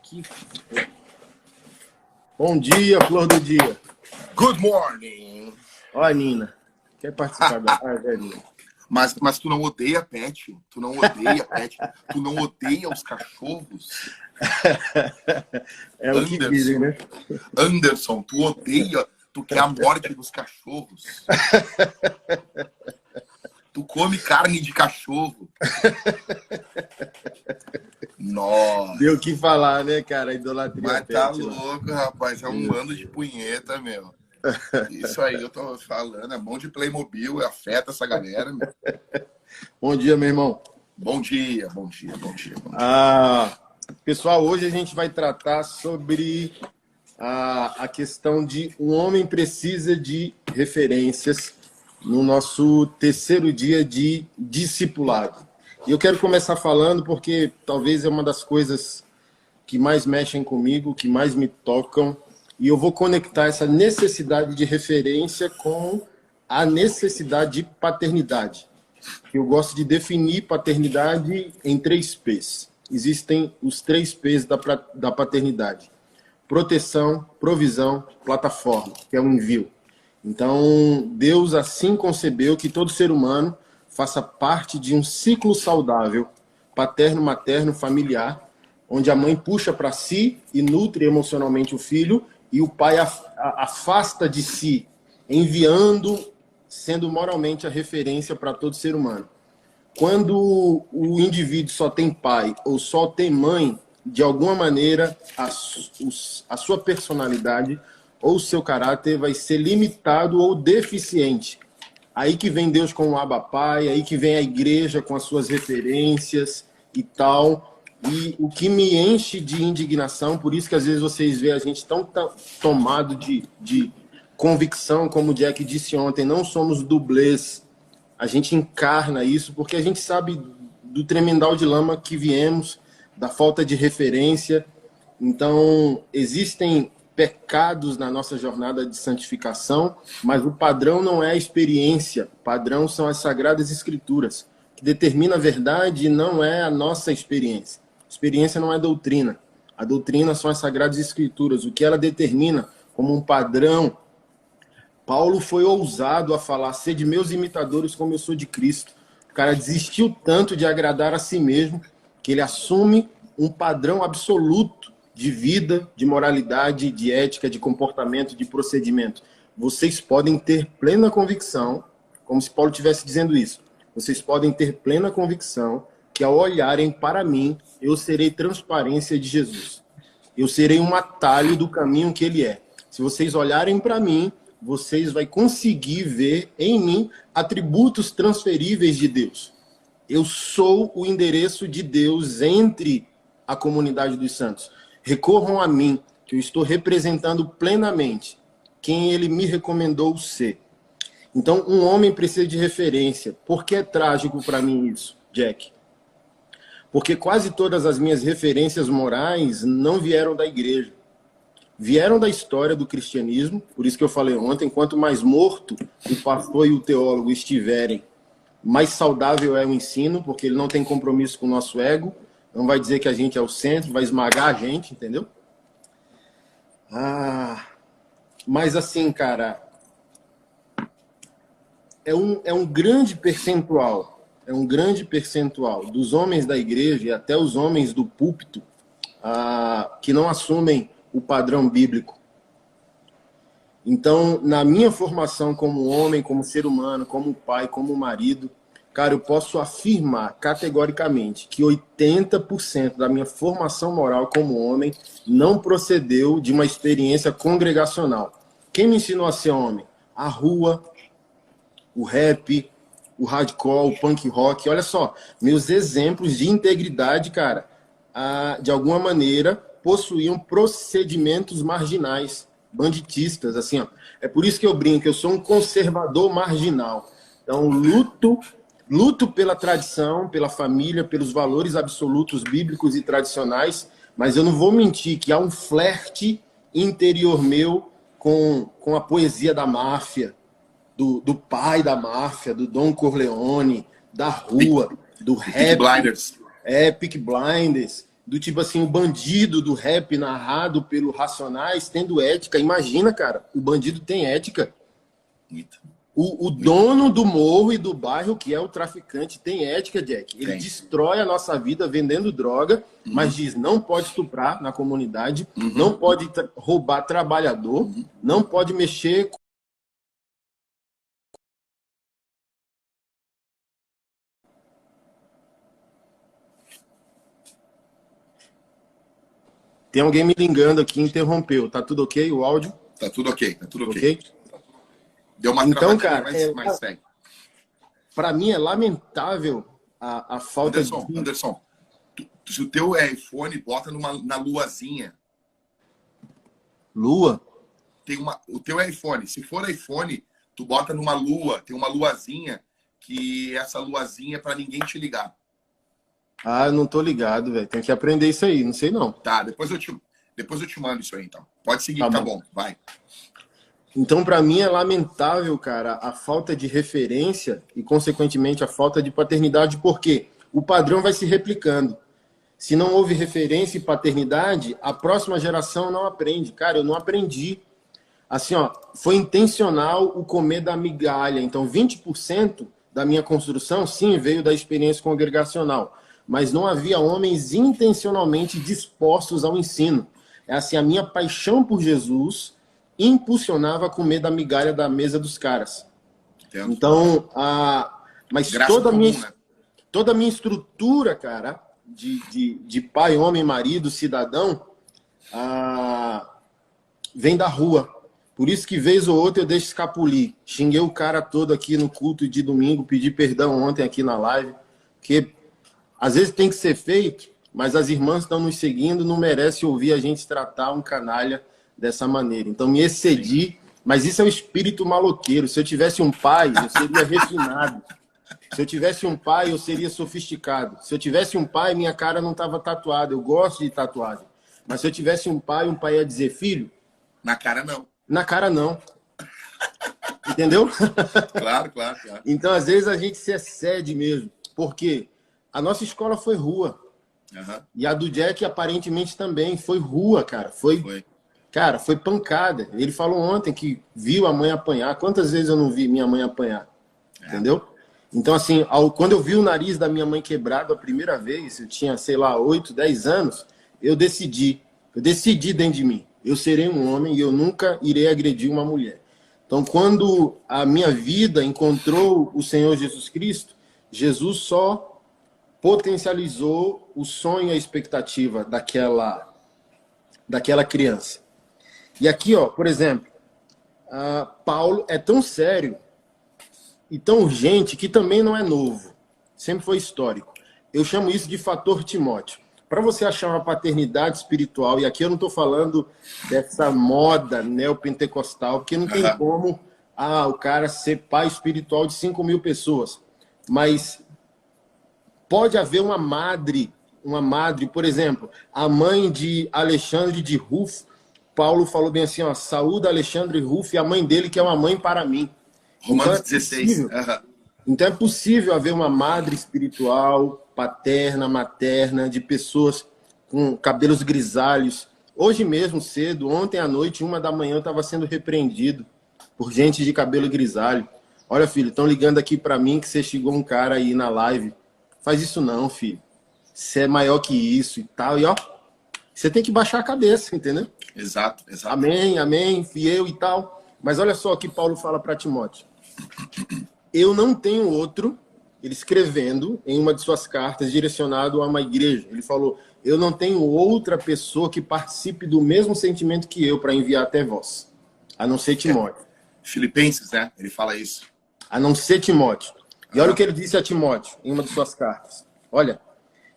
Que... Bom dia, flor do dia. Good morning. Olha, Nina. Quer participar da live, Nina? Mas tu não odeia pet? Tu não odeia pet? Tu não odeia os cachorros? É o que dizem, né? Anderson, tu odeia, tu quer a morte dos cachorros. Tu come carne de cachorro. Nossa. Deu o que falar, né, cara? Idolatria. Mas tá louco, rapaz. É um bando de punheta, meu. Isso aí eu tô falando. É bom de Playmobil, afeta essa galera, meu. Bom dia, meu irmão. Bom dia, bom dia, bom dia, bom dia. Pessoal, hoje a gente vai tratar sobre a questão de um homem precisa de referências no nosso terceiro dia de discipulado. E eu quero começar falando porque talvez é uma das coisas que mais mexem comigo, que mais me tocam, e eu vou conectar essa necessidade de referência com a necessidade de paternidade. Eu gosto de definir paternidade em 3 P's. Existem os 3 P's da paternidade: proteção, provisão, plataforma, que é o envio. Então, Deus assim concebeu que todo ser humano faça parte de um ciclo saudável, paterno, materno, familiar, onde a mãe puxa para si e nutre emocionalmente o filho, e o pai afasta de si, enviando, sendo moralmente a referência para todo ser humano. Quando o indivíduo só tem pai ou só tem mãe, de alguma maneira a sua personalidade ou o seu caráter vai ser limitado ou deficiente. Aí que vem Deus com o Abba Pai, aí que vem a igreja com as suas referências e tal. E o que me enche de indignação, por isso que às vezes vocês veem a gente tão tomado de convicção, como o Jack disse ontem, não somos dublês. A gente encarna isso porque a gente sabe do tremendal de lama que viemos, da falta de referência. Então, existem pecados na nossa jornada de santificação, mas o padrão não é a experiência, o padrão são as Sagradas Escrituras, que determina a verdade e não é a nossa experiência. Experiência não é doutrina, a doutrina são as Sagradas Escrituras, o que ela determina como um padrão. Paulo foi ousado a falar: sede meus imitadores como eu sou de Cristo. O cara desistiu tanto de agradar a si mesmo, que ele assume um padrão absoluto de vida, de moralidade, de ética, de comportamento, de procedimento. Vocês podem ter plena convicção, como se Paulo estivesse dizendo isso, vocês podem ter plena convicção que ao olharem para mim, eu serei transparência de Jesus. Eu serei um atalho do caminho que ele é. Se vocês olharem para mim, vocês vão conseguir ver em mim atributos transferíveis de Deus. Eu sou o endereço de Deus entre a comunidade dos santos. Recorram a mim, que eu estou representando plenamente quem ele me recomendou ser. Então, um homem precisa de referência. Por que é trágico para mim isso, Jack? Porque quase todas as minhas referências morais não vieram da igreja. Vieram da história do cristianismo, por isso que eu falei ontem, quanto mais morto o pastor e o teólogo estiverem, mais saudável é o ensino, porque ele não tem compromisso com o nosso ego, não vai dizer que a gente é o centro, vai esmagar a gente, entendeu? Mas assim, cara, é um grande percentual dos homens da igreja e até os homens do púlpito que não assumem o padrão bíblico. Então, na minha formação como homem, como ser humano, como pai, como marido, cara, eu posso afirmar categoricamente que 80% da minha formação moral como homem não procedeu de uma experiência congregacional. Quem me ensinou a ser homem? A rua, o rap, o hardcore, o punk rock. Olha só, meus exemplos de integridade, cara, de alguma maneira possuíam procedimentos marginais, banditistas, assim, ó. É por isso que eu brinco, eu sou um conservador marginal. Então, luto pela tradição, pela família, pelos valores absolutos bíblicos e tradicionais, mas eu não vou mentir que há um flerte interior meu com a poesia da máfia, do pai da máfia, do Don Corleone, da rua, do rap. Peaky Blinders. Peaky Blinders. do tipo assim, o bandido do rap narrado pelo Racionais tendo ética. Imagina, cara, o bandido tem ética. Muito. O dono do morro e do bairro, que é o traficante, tem ética, Jack. Ele destrói a nossa vida vendendo droga, mas diz, não pode estuprar na comunidade, não pode roubar trabalhador, não pode mexer com... Tem alguém me ligando aqui, interrompeu. Tá tudo ok o áudio? Tá tudo ok, tá tudo ok. Deu uma então, cara, mas segue. Para mim é lamentável a falta de... Anderson, se o teu iPhone bota na luazinha. Lua? O teu iPhone, se for iPhone, tu bota numa lua, tem uma luazinha, que essa luazinha é para ninguém te ligar. Ah, eu não tô ligado, velho. Tem que aprender isso aí, não sei não. Tá, depois eu te mando isso aí, então. Pode seguir, tá bom, vai. Então, para mim, é lamentável, cara, a falta de referência e, consequentemente, a falta de paternidade, porque o padrão vai se replicando. Se não houve referência e paternidade, a próxima geração não aprende. Cara, eu não aprendi. Assim, ó, foi intencional o comer da migalha. Então, 20% da minha construção, sim, veio da experiência congregacional. Mas não havia homens intencionalmente dispostos ao ensino. É assim, a minha paixão por Jesus impulsionava a comer da migalha da mesa dos caras. Entendo. Então, mas toda a minha estrutura, cara, de pai, homem, marido, cidadão, vem da rua. Por isso que, vez ou outra, eu deixo escapulir. Xinguei o cara todo aqui no culto de domingo, pedi perdão ontem aqui na live, porque às vezes tem que ser feito, mas as irmãs estão nos seguindo, não merece ouvir a gente tratar um canalha dessa maneira. Então me excedi, mas isso é o espírito maloqueiro. Se eu tivesse um pai, eu seria refinado. Se eu tivesse um pai, eu seria sofisticado. Se eu tivesse um pai, minha cara não estava tatuada. Eu gosto de tatuagem. Mas se eu tivesse um pai ia dizer, filho... Na cara, não. Na cara, não. Entendeu? Claro. Então, às vezes, a gente se excede mesmo. Porque a nossa escola foi rua. E a do Jack, aparentemente, também foi rua, cara. Cara, foi pancada. Ele falou ontem que viu a mãe apanhar. Quantas vezes eu não vi minha mãe apanhar? Entendeu? Então, assim, quando eu vi o nariz da minha mãe quebrado a primeira vez, eu tinha, sei lá, 8, 10 anos, eu decidi dentro de mim. Eu serei um homem e eu nunca irei agredir uma mulher. Então, quando a minha vida encontrou o Senhor Jesus Cristo, Jesus só potencializou o sonho e a expectativa daquela criança. E aqui, ó, por exemplo, Paulo é tão sério e tão urgente que também não é novo. Sempre foi histórico. Eu chamo isso de fator Timóteo. Para você achar uma paternidade espiritual, e aqui eu não estou falando dessa moda neopentecostal, porque não tem como o cara ser pai espiritual de 5.000 pessoas. Mas pode haver uma madre, por exemplo, a mãe de Alexandre de Rufo. Paulo falou bem assim, ó, saúda Alexandre Rufo e a mãe dele, que é uma mãe para mim. Romanos 16. Então é possível haver uma madre espiritual, paterna, materna, de pessoas com cabelos grisalhos. Hoje mesmo, cedo, ontem à noite, 1h eu estava sendo repreendido por gente de cabelo grisalho. Olha, filho, estão ligando aqui para mim que você xingou um cara aí na live. Faz isso não, filho. Você é maior que isso e tal. E ó, você tem que baixar a cabeça, entendeu? Exato. Amém, fiel e tal. Mas olha só o que Paulo fala para Timóteo. Eu não tenho outro, ele escrevendo em uma de suas cartas, direcionado a uma igreja. Ele falou, eu não tenho outra pessoa que participe do mesmo sentimento que eu para enviar até vós, a não ser Timóteo. Filipenses, né? Ele fala isso. A não ser Timóteo. E olha o que ele disse a Timóteo em uma de suas cartas. Olha,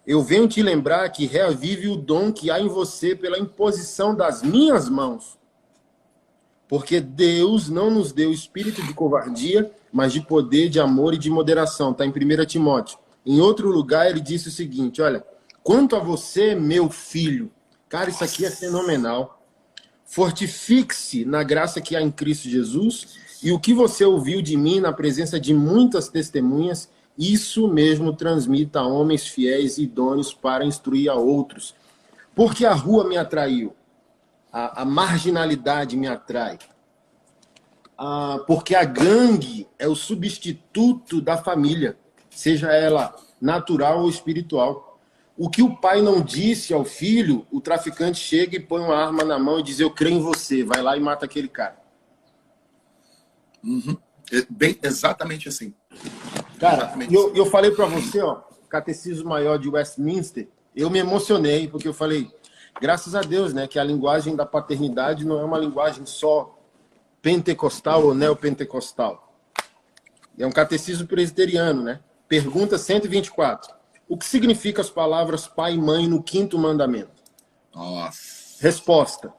eu venho te lembrar que reavive o dom que há em você pela imposição das minhas mãos. Porque Deus não nos deu espírito de covardia, mas de poder, de amor e de moderação. Está em 1 Timóteo. Em outro lugar, ele disse o seguinte, olha, quanto a você, meu filho, cara, isso aqui é fenomenal. Fortifique-se na graça que há em Cristo Jesus, e o que você ouviu de mim na presença de muitas testemunhas, isso mesmo transmita a homens fiéis e idôneos para instruir a outros. Porque a rua me atraiu, a marginalidade me atrai. Porque a gangue é o substituto da família, seja ela natural ou espiritual. O que o pai não disse ao filho, o traficante chega e põe uma arma na mão e diz: eu creio em você, vai lá e mata aquele cara. Uhum. Bem, exatamente assim. Cara, exatamente eu falei para você, ó, Catecismo Maior de Westminster, eu me emocionei, porque eu falei, graças a Deus, né, que a linguagem da paternidade não é uma linguagem só pentecostal ou neopentecostal. É um catecismo presbiteriano, né? Pergunta 124. O que significam as palavras pai e mãe no quinto mandamento? Nossa. Resposta.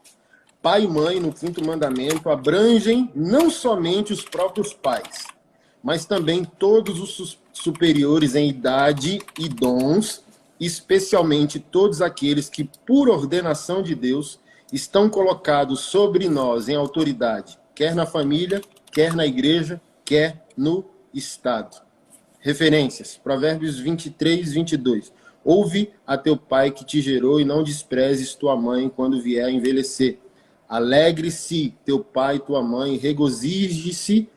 Pai e mãe no quinto mandamento abrangem não somente os próprios pais, mas também todos os superiores em idade e dons, especialmente todos aqueles que, por ordenação de Deus, estão colocados sobre nós em autoridade, quer na família, quer na igreja, quer no Estado. Referências, Provérbios 23, 22. Ouve a teu pai que te gerou e não desprezes tua mãe quando vier a envelhecer. Alegre-se teu pai e tua mãe, regozije-se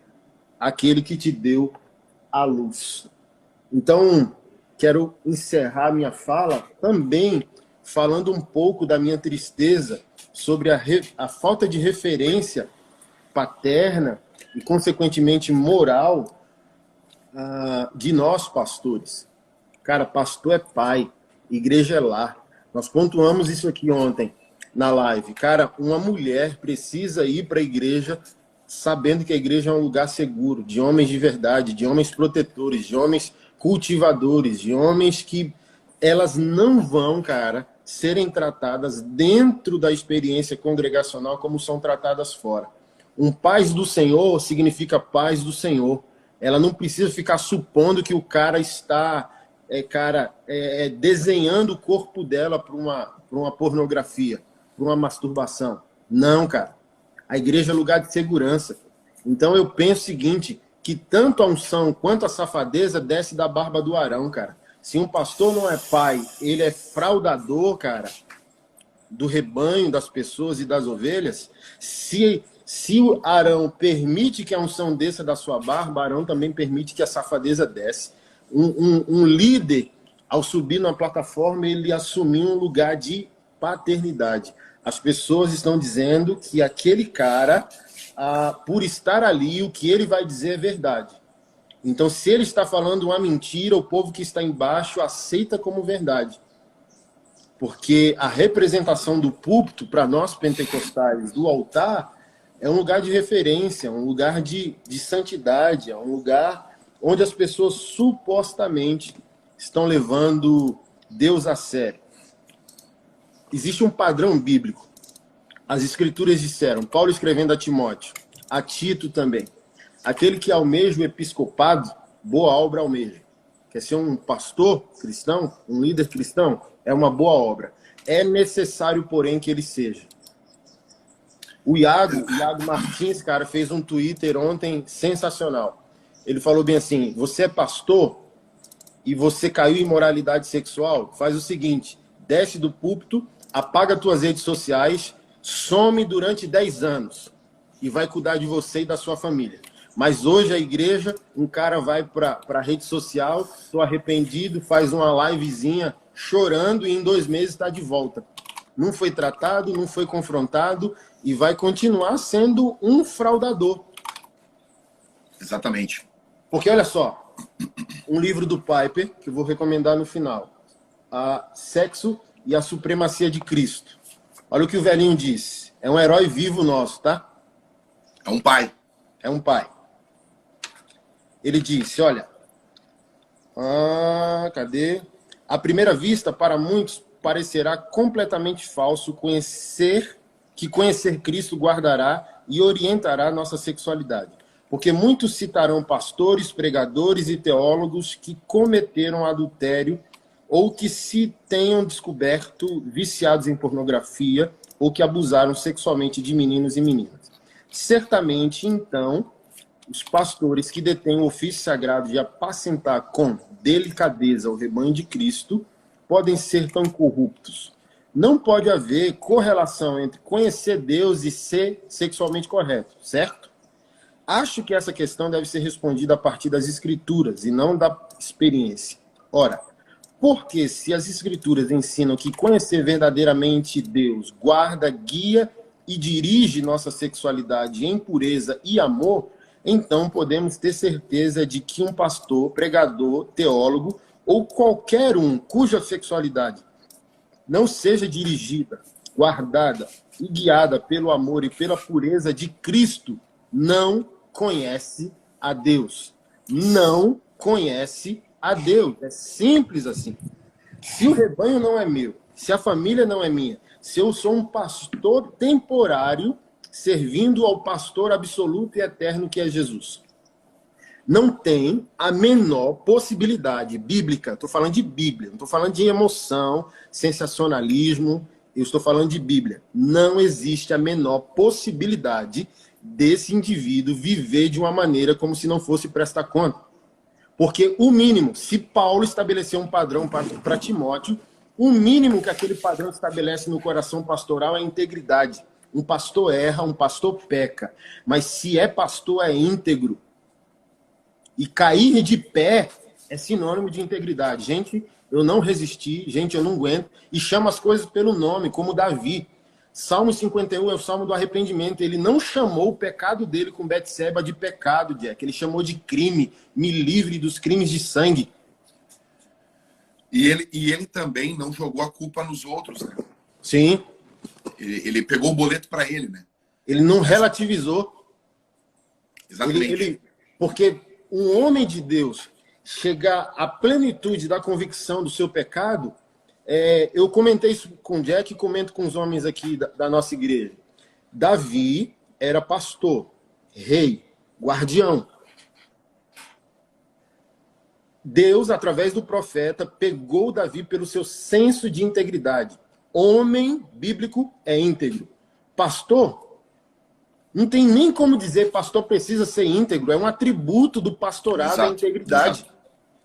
aquele que te deu a luz. Então, quero encerrar minha fala também falando um pouco da minha tristeza sobre a falta de referência paterna e, consequentemente, moral de nós, pastores. Cara, pastor é pai, igreja é lar. Nós pontuamos isso aqui ontem na live. Cara, uma mulher precisa ir para a igreja sabendo que a igreja é um lugar seguro, de homens de verdade, de homens protetores, de homens cultivadores, de homens que elas não vão, cara, serem tratadas dentro da experiência congregacional como são tratadas fora. Um paz do Senhor significa paz do Senhor. Ela não precisa ficar supondo que o cara está desenhando o corpo dela para uma pornografia, para uma masturbação. Não, cara. A igreja é lugar de segurança. Então eu penso o seguinte, que tanto a unção quanto a safadeza desce da barba do Arão, cara. Se um pastor não é pai, ele é fraudador, cara, do rebanho, das pessoas e das ovelhas, se o Arão permite que a unção desça da sua barba, Arão também permite que a safadeza desce. Um líder, ao subir na plataforma, ele assumiu um lugar de paternidade. As pessoas estão dizendo que aquele cara, por estar ali, o que ele vai dizer é verdade. Então, se ele está falando uma mentira, o povo que está embaixo aceita como verdade. Porque a representação do púlpito, para nós pentecostais, do altar, é um lugar de referência, um lugar de santidade, é um lugar onde as pessoas supostamente estão levando Deus a sério. Existe um padrão bíblico. As escrituras disseram, Paulo escrevendo a Timóteo, a Tito também, aquele que almeja o episcopado, boa obra almeja. Quer ser um pastor cristão, um líder cristão, é uma boa obra. É necessário, porém, que ele seja. O Iago Martins, cara, fez um Twitter ontem sensacional. Ele falou bem assim, você é pastor e você caiu em moralidade sexual? Faz o seguinte, desce do púlpito, apaga tuas redes sociais, some durante 10 anos e vai cuidar de você e da sua família. Mas hoje a igreja, um cara vai para a rede social, estou arrependido, faz uma livezinha chorando e em 2 meses está de volta. Não foi tratado, não foi confrontado e vai continuar sendo um fraudador. Exatamente. Porque olha só, um livro do Piper, que eu vou recomendar no final, Sexo e a Supremacia de Cristo. Olha o que o velhinho disse. É um herói vivo nosso, tá? É um pai. É um pai. Ele disse, olha... cadê? À primeira vista, para muitos, parecerá completamente falso conhecer Cristo guardará e orientará nossa sexualidade. Porque muitos citarão pastores, pregadores e teólogos que cometeram adultério ou que se tenham descoberto viciados em pornografia ou que abusaram sexualmente de meninos e meninas. Certamente, então, os pastores que detêm o ofício sagrado de apacentar com delicadeza o rebanho de Cristo podem ser tão corruptos. não pode haver correlação entre conhecer Deus e ser sexualmente correto, certo? Acho que essa questão deve ser respondida a partir das escrituras e não da experiência. Ora, porque se as escrituras ensinam que conhecer verdadeiramente Deus guarda, guia e dirige nossa sexualidade em pureza e amor, então podemos ter certeza de que um pastor, pregador, teólogo ou qualquer um cuja sexualidade não seja dirigida, guardada e guiada pelo amor e pela pureza de Cristo, não conhece a Deus. Não conhece a Deus. É simples assim. Se o rebanho não é meu, se a família não é minha, se eu sou um pastor temporário, servindo ao pastor absoluto e eterno que é Jesus, não tem a menor possibilidade bíblica, estou falando de Bíblia, não estou falando de emoção, sensacionalismo, eu estou falando de Bíblia. Não existe a menor possibilidade desse indivíduo viver de uma maneira como se não fosse prestar conta. Porque o mínimo, se Paulo estabeleceu um padrão para Timóteo, o mínimo que aquele padrão estabelece no coração pastoral é a integridade. Um pastor erra, um pastor peca, mas se é pastor, é íntegro. E cair de pé é sinônimo de integridade. Gente, eu não resisti, gente, eu não aguento. E chama as coisas pelo nome, como Davi. Salmo 51 é o salmo do arrependimento. Ele não chamou o pecado dele com Betseba de pecado, Jack. Ele chamou de crime. Me livre dos crimes de sangue. E ele também não jogou a culpa nos outros, né? Sim. Ele pegou o boleto para ele, né? Ele não relativizou. Exatamente. Porque um homem de Deus chegar à plenitude da convicção do seu pecado, eu comentei isso com o Jack e comento com os homens aqui da nossa igreja. Davi era pastor, rei, guardião. Deus, através do profeta, pegou Davi pelo seu senso de integridade. Homem bíblico é íntegro. Pastor, não tem nem como dizer pastor precisa ser íntegro. É um atributo do pastorado a integridade. Exato.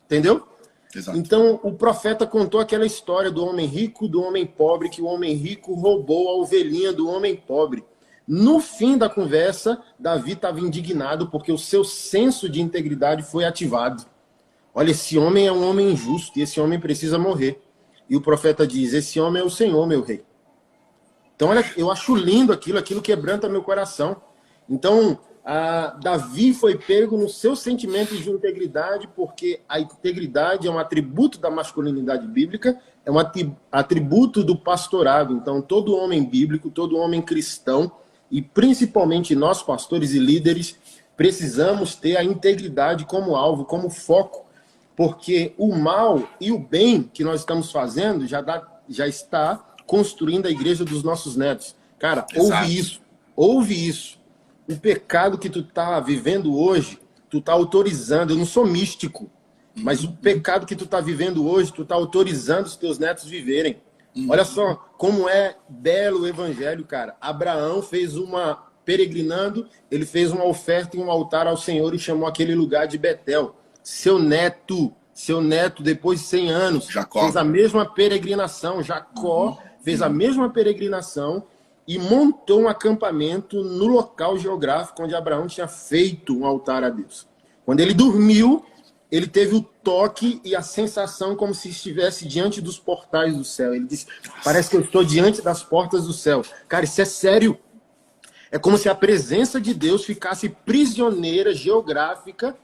Entendeu? Exato. Então, o profeta contou aquela história do homem rico, do homem pobre, que o homem rico roubou a ovelhinha do homem pobre. No fim da conversa, Davi estava indignado porque o seu senso de integridade foi ativado. Olha, esse homem é um homem injusto e esse homem precisa morrer. E o profeta diz, esse homem é o Senhor, meu rei. Então, olha, eu acho lindo aquilo quebranta meu coração. Então, Davi foi pego no seu sentimento de integridade, porque a integridade é um atributo da masculinidade bíblica, é um atributo do pastorado. Então, todo homem bíblico, todo homem cristão, e principalmente nós, pastores e líderes, precisamos ter a integridade como alvo, como foco, porque o mal e o bem que nós estamos fazendo já está construindo a igreja dos nossos netos. Cara, ouve isso. O pecado que tu tá vivendo hoje, tu tá autorizando. Eu não sou místico, mas o pecado que tu tá vivendo hoje, tu tá autorizando os teus netos viverem. Olha só como é belo o evangelho, cara. Abraão fez peregrinando, ele fez uma oferta e um altar ao Senhor e chamou aquele lugar de Betel. Seu neto, depois de 100 anos, Jacó fez a mesma peregrinação. Jacó fez a mesma peregrinação e montou um acampamento no local geográfico onde Abraão tinha feito um altar a Deus. Quando ele dormiu, ele teve o toque e a sensação como se estivesse diante dos portais do céu. Ele disse, parece que eu estou diante das portas do céu. Cara, isso é sério. É como se a presença de Deus ficasse prisioneira geográfica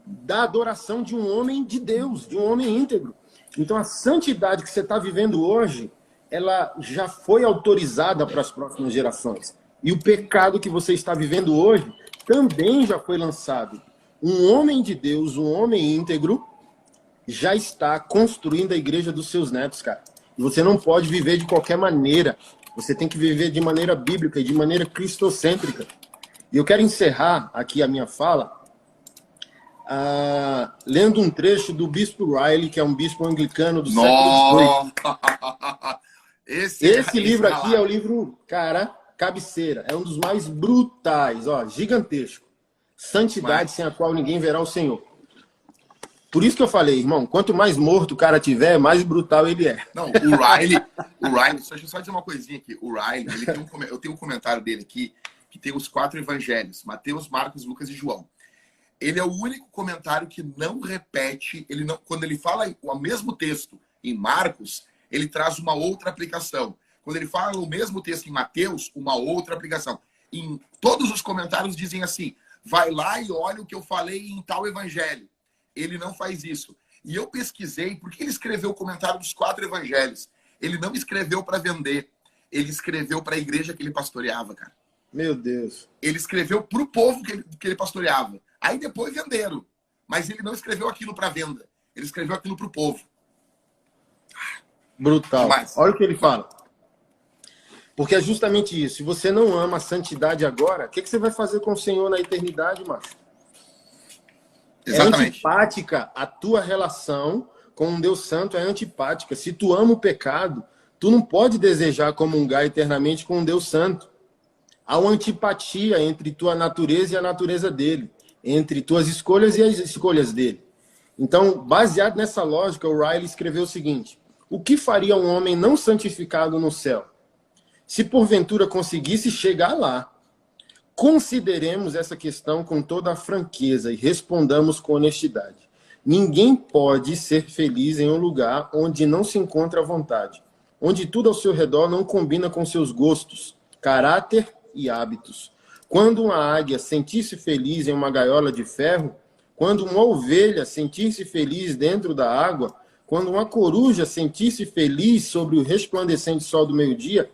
da adoração de um homem de Deus, de um homem íntegro. Então, a santidade que você está vivendo hoje, ela já foi autorizada para as próximas gerações. E o pecado que você está vivendo hoje também já foi lançado. Um homem de Deus, um homem íntegro, já está construindo a igreja dos seus netos, cara. E você não pode viver de qualquer maneira. Você tem que viver de maneira bíblica e de maneira cristocêntrica. E eu quero encerrar aqui a minha fala lendo um trecho do Bispo Riley, que é um bispo anglicano do século XVIII. Esse livro aqui é o livro, cara, cabeceira. É um dos mais brutais, ó, gigantesco. Santidade sem a qual ninguém verá o Senhor. Por isso que eu falei, irmão, quanto mais morto o cara tiver, mais brutal ele é. Não, o Riley, deixa eu só dizer uma coisinha aqui. O Riley, eu tenho um comentário dele aqui, que tem os 4 evangelhos, Mateus, Marcos, Lucas e João. Ele é o único comentário que não repete, quando ele fala o mesmo texto em Marcos, ele traz uma outra aplicação. Quando ele fala o mesmo texto em Mateus, uma outra aplicação. Em todos os comentários dizem assim, vai lá e olha o que eu falei em tal evangelho. Ele não faz isso. E eu pesquisei, porque ele escreveu o comentário dos 4 evangelhos. Ele não escreveu para vender. Ele escreveu para a igreja que ele pastoreava, cara. Meu Deus. Ele escreveu para o povo que ele pastoreava. Aí depois venderam. Mas ele não escreveu aquilo para venda. Ele escreveu aquilo para o povo. Brutal. Demais. Olha o que ele fala. Porque é justamente isso. Se você não ama a santidade agora, o que você vai fazer com o Senhor na eternidade, macho? Exatamente. É antipática a tua relação com um Deus Santo, é antipática. Se tu ama o pecado, tu não pode desejar comungar eternamente com um Deus Santo. Há uma antipatia entre tua natureza e a natureza dele, entre tuas escolhas e as escolhas dele. Então, baseado nessa lógica, o Riley escreveu o seguinte: o que faria um homem não santificado no céu? Se porventura conseguisse chegar lá, consideremos essa questão com toda a franqueza e respondamos com honestidade. Ninguém pode ser feliz em um lugar onde não se encontra à vontade, onde tudo ao seu redor não combina com seus gostos, caráter e hábitos. Quando uma águia sentir-se feliz em uma gaiola de ferro, quando uma ovelha sentir-se feliz dentro da água, quando uma coruja sentir-se feliz sobre o resplandecente sol do meio-dia,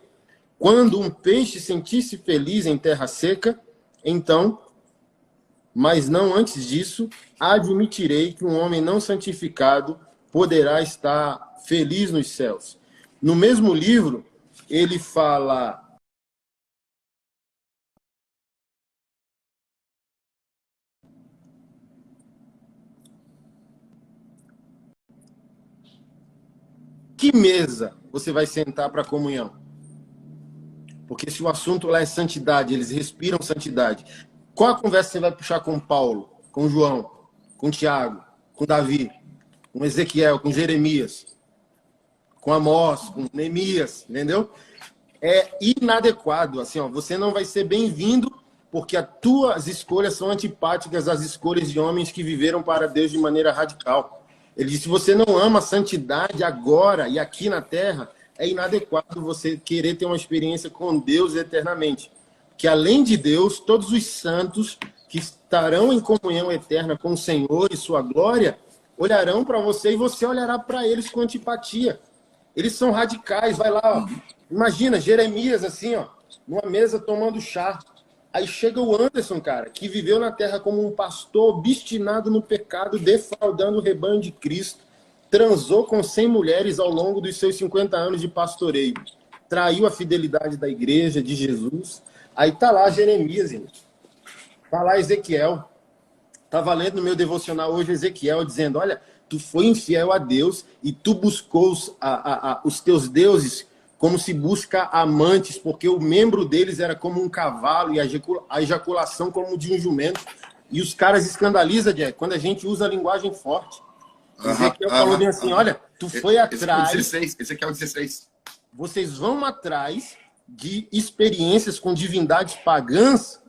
quando um peixe sentir-se feliz em terra seca, então, mas não antes disso, admitirei que um homem não santificado poderá estar feliz nos céus. No mesmo livro, ele fala... Que mesa você vai sentar para a comunhão? Porque se o assunto lá é santidade, eles respiram santidade. Qual a conversa você vai puxar com Paulo, com João, com Tiago, com Davi, com Ezequiel, com Jeremias, com Amós, com Neemias, entendeu? É inadequado, assim, ó, você não vai ser bem-vindo porque as tuas escolhas são antipáticas às escolhas de homens que viveram para Deus de maneira radical. Ele disse, se você não ama a santidade agora e aqui na terra, é inadequado você querer ter uma experiência com Deus eternamente. Que além de Deus, todos os santos que estarão em comunhão eterna com o Senhor e sua glória, olharão para você e você olhará para eles com antipatia. Eles são radicais, vai lá, ó. Imagina, Jeremias assim, ó, numa mesa tomando chá. Aí chega o Anderson, cara, que viveu na terra como um pastor obstinado no pecado, defraudando o rebanho de Cristo, transou com 100 mulheres ao longo dos seus 50 anos de pastoreio, traiu a fidelidade da igreja, de Jesus. Aí tá lá Jeremias, gente. Tá lá Ezequiel. Tava lendo no meu devocional hoje Ezequiel dizendo, olha, tu foi infiel a Deus e tu buscou os teus deuses como se busca amantes, porque o membro deles era como um cavalo e a ejaculação como de um jumento. E os caras escandalizam, Jack, quando a gente usa a linguagem forte. Ezequiel falou bem assim, olha, tu foi atrás... Ezequiel 16. Vocês vão atrás de experiências com divindades pagãs,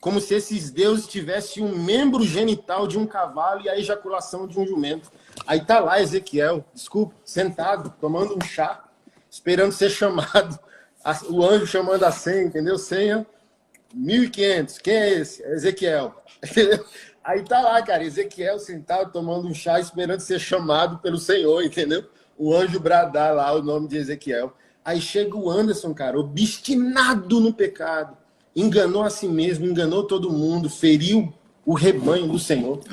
como se esses deuses tivessem um membro genital de um cavalo e a ejaculação de um jumento. Aí tá lá Ezequiel, desculpa, sentado, tomando um chá, esperando ser chamado, o anjo chamando a senha, entendeu? Senha 1500, quem é esse? É Ezequiel, entendeu? Aí tá lá, cara, Ezequiel sentado, tomando um chá, esperando ser chamado pelo Senhor, entendeu? O anjo bradar lá o nome de Ezequiel. Aí chega o Anderson, cara, obstinado no pecado, enganou a si mesmo, enganou todo mundo, feriu o rebanho do Senhor.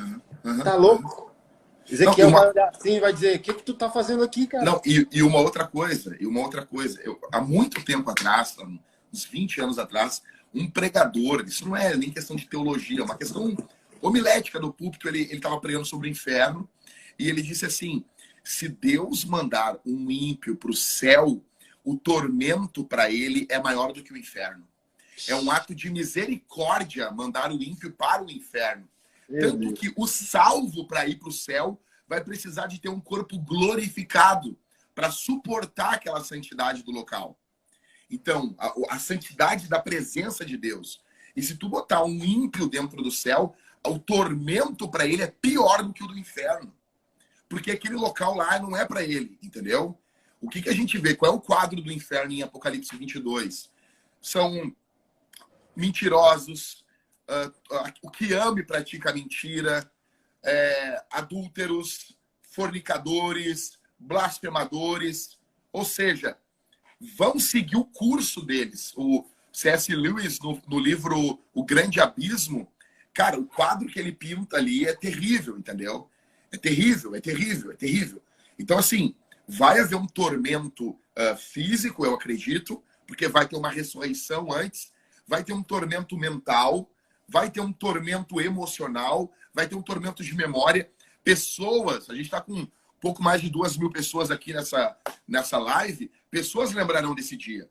Tá louco? Ezequiel vai olhar assim e vai dizer, o que tu tá fazendo aqui, cara? Não, e uma outra coisa, há muito tempo atrás, uns 20 anos atrás, um pregador, isso não é nem questão de teologia, é uma questão homilética do púlpito, ele estava pregando sobre o inferno, e ele disse assim, se Deus mandar um ímpio para o céu, o tormento para ele é maior do que o inferno. É um ato de misericórdia mandar o ímpio para o inferno. Tanto que o salvo para ir para o céu vai precisar de ter um corpo glorificado para suportar aquela santidade do local. Então, a santidade da presença de Deus. E se tu botar um ímpio dentro do céu, o tormento para ele é pior do que o do inferno. Porque aquele local lá não é para ele, entendeu? O que a gente vê? Qual é o quadro do inferno em Apocalipse 22? São mentirosos, o que ama e pratica mentira, adúlteros, fornicadores, blasfemadores. Ou seja, vão seguir o curso deles. O C.S. Lewis, no livro O Grande Abismo, cara, o quadro que ele pinta ali é terrível, entendeu? É terrível, é terrível, é terrível. Então, assim, vai haver um tormento físico, eu acredito, porque vai ter uma ressurreição antes, vai ter um tormento mental, vai ter um tormento emocional, vai ter um tormento de memória. Pessoas, a gente está com um pouco mais de 2.000 pessoas aqui nessa live, pessoas lembrarão desse dia.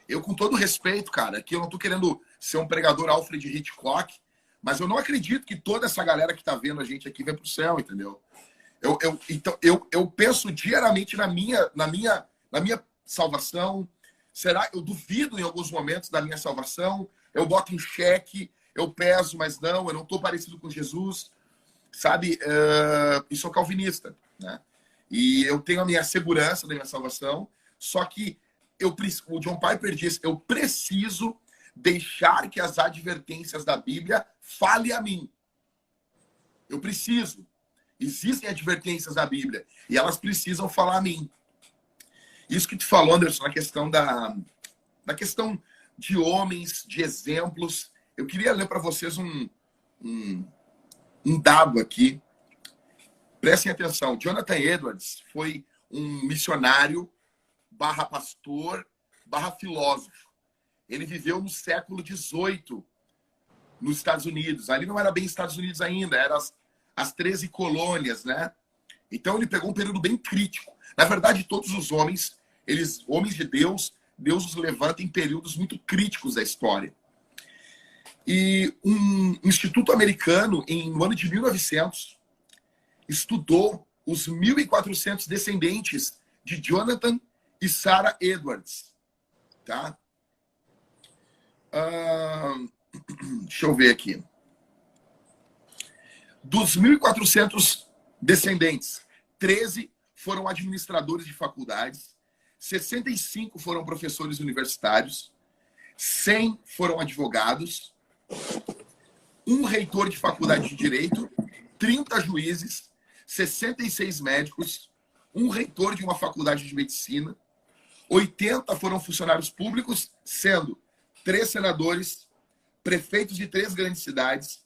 Eu, com todo respeito, cara, aqui eu não estou querendo ser um pregador Alfred Hitchcock, mas eu não acredito que toda essa galera que está vendo a gente aqui vai para o céu, entendeu? Então, eu penso diariamente na minha salvação. Será? Eu duvido em alguns momentos da minha salvação. Eu boto em xeque, eu peso, mas não, eu não estou parecido com Jesus. Sabe? E sou calvinista, né? E eu tenho a minha segurança da minha salvação, só que o John Piper diz, eu preciso deixar que as advertências da Bíblia falem a mim. Eu preciso. Existem advertências da Bíblia e elas precisam falar a mim. Isso que tu falou, Anderson, na questão de homens, de exemplos, eu queria ler para vocês um dado aqui. Prestem atenção. Jonathan Edwards foi um missionário / pastor / filósofo. Ele viveu no século XVIII nos Estados Unidos. Ali não era bem Estados Unidos ainda, eram as 13 colônias, né? Então ele pegou um período bem crítico. Na verdade, todos os homens, homens de Deus os levanta em períodos muito críticos da história. E um instituto americano, no ano de 1900, estudou os 1.400 descendentes de Jonathan e Sarah Edwards. Tá? Deixa eu ver aqui. Dos 1.400 descendentes, 13 foram administradores de faculdades, 65 foram professores universitários, 100 foram advogados, um reitor de faculdade de direito, 30 juízes, 66 médicos, um reitor de uma faculdade de medicina, 80 foram funcionários públicos, sendo 3 senadores, prefeitos de 3 grandes cidades,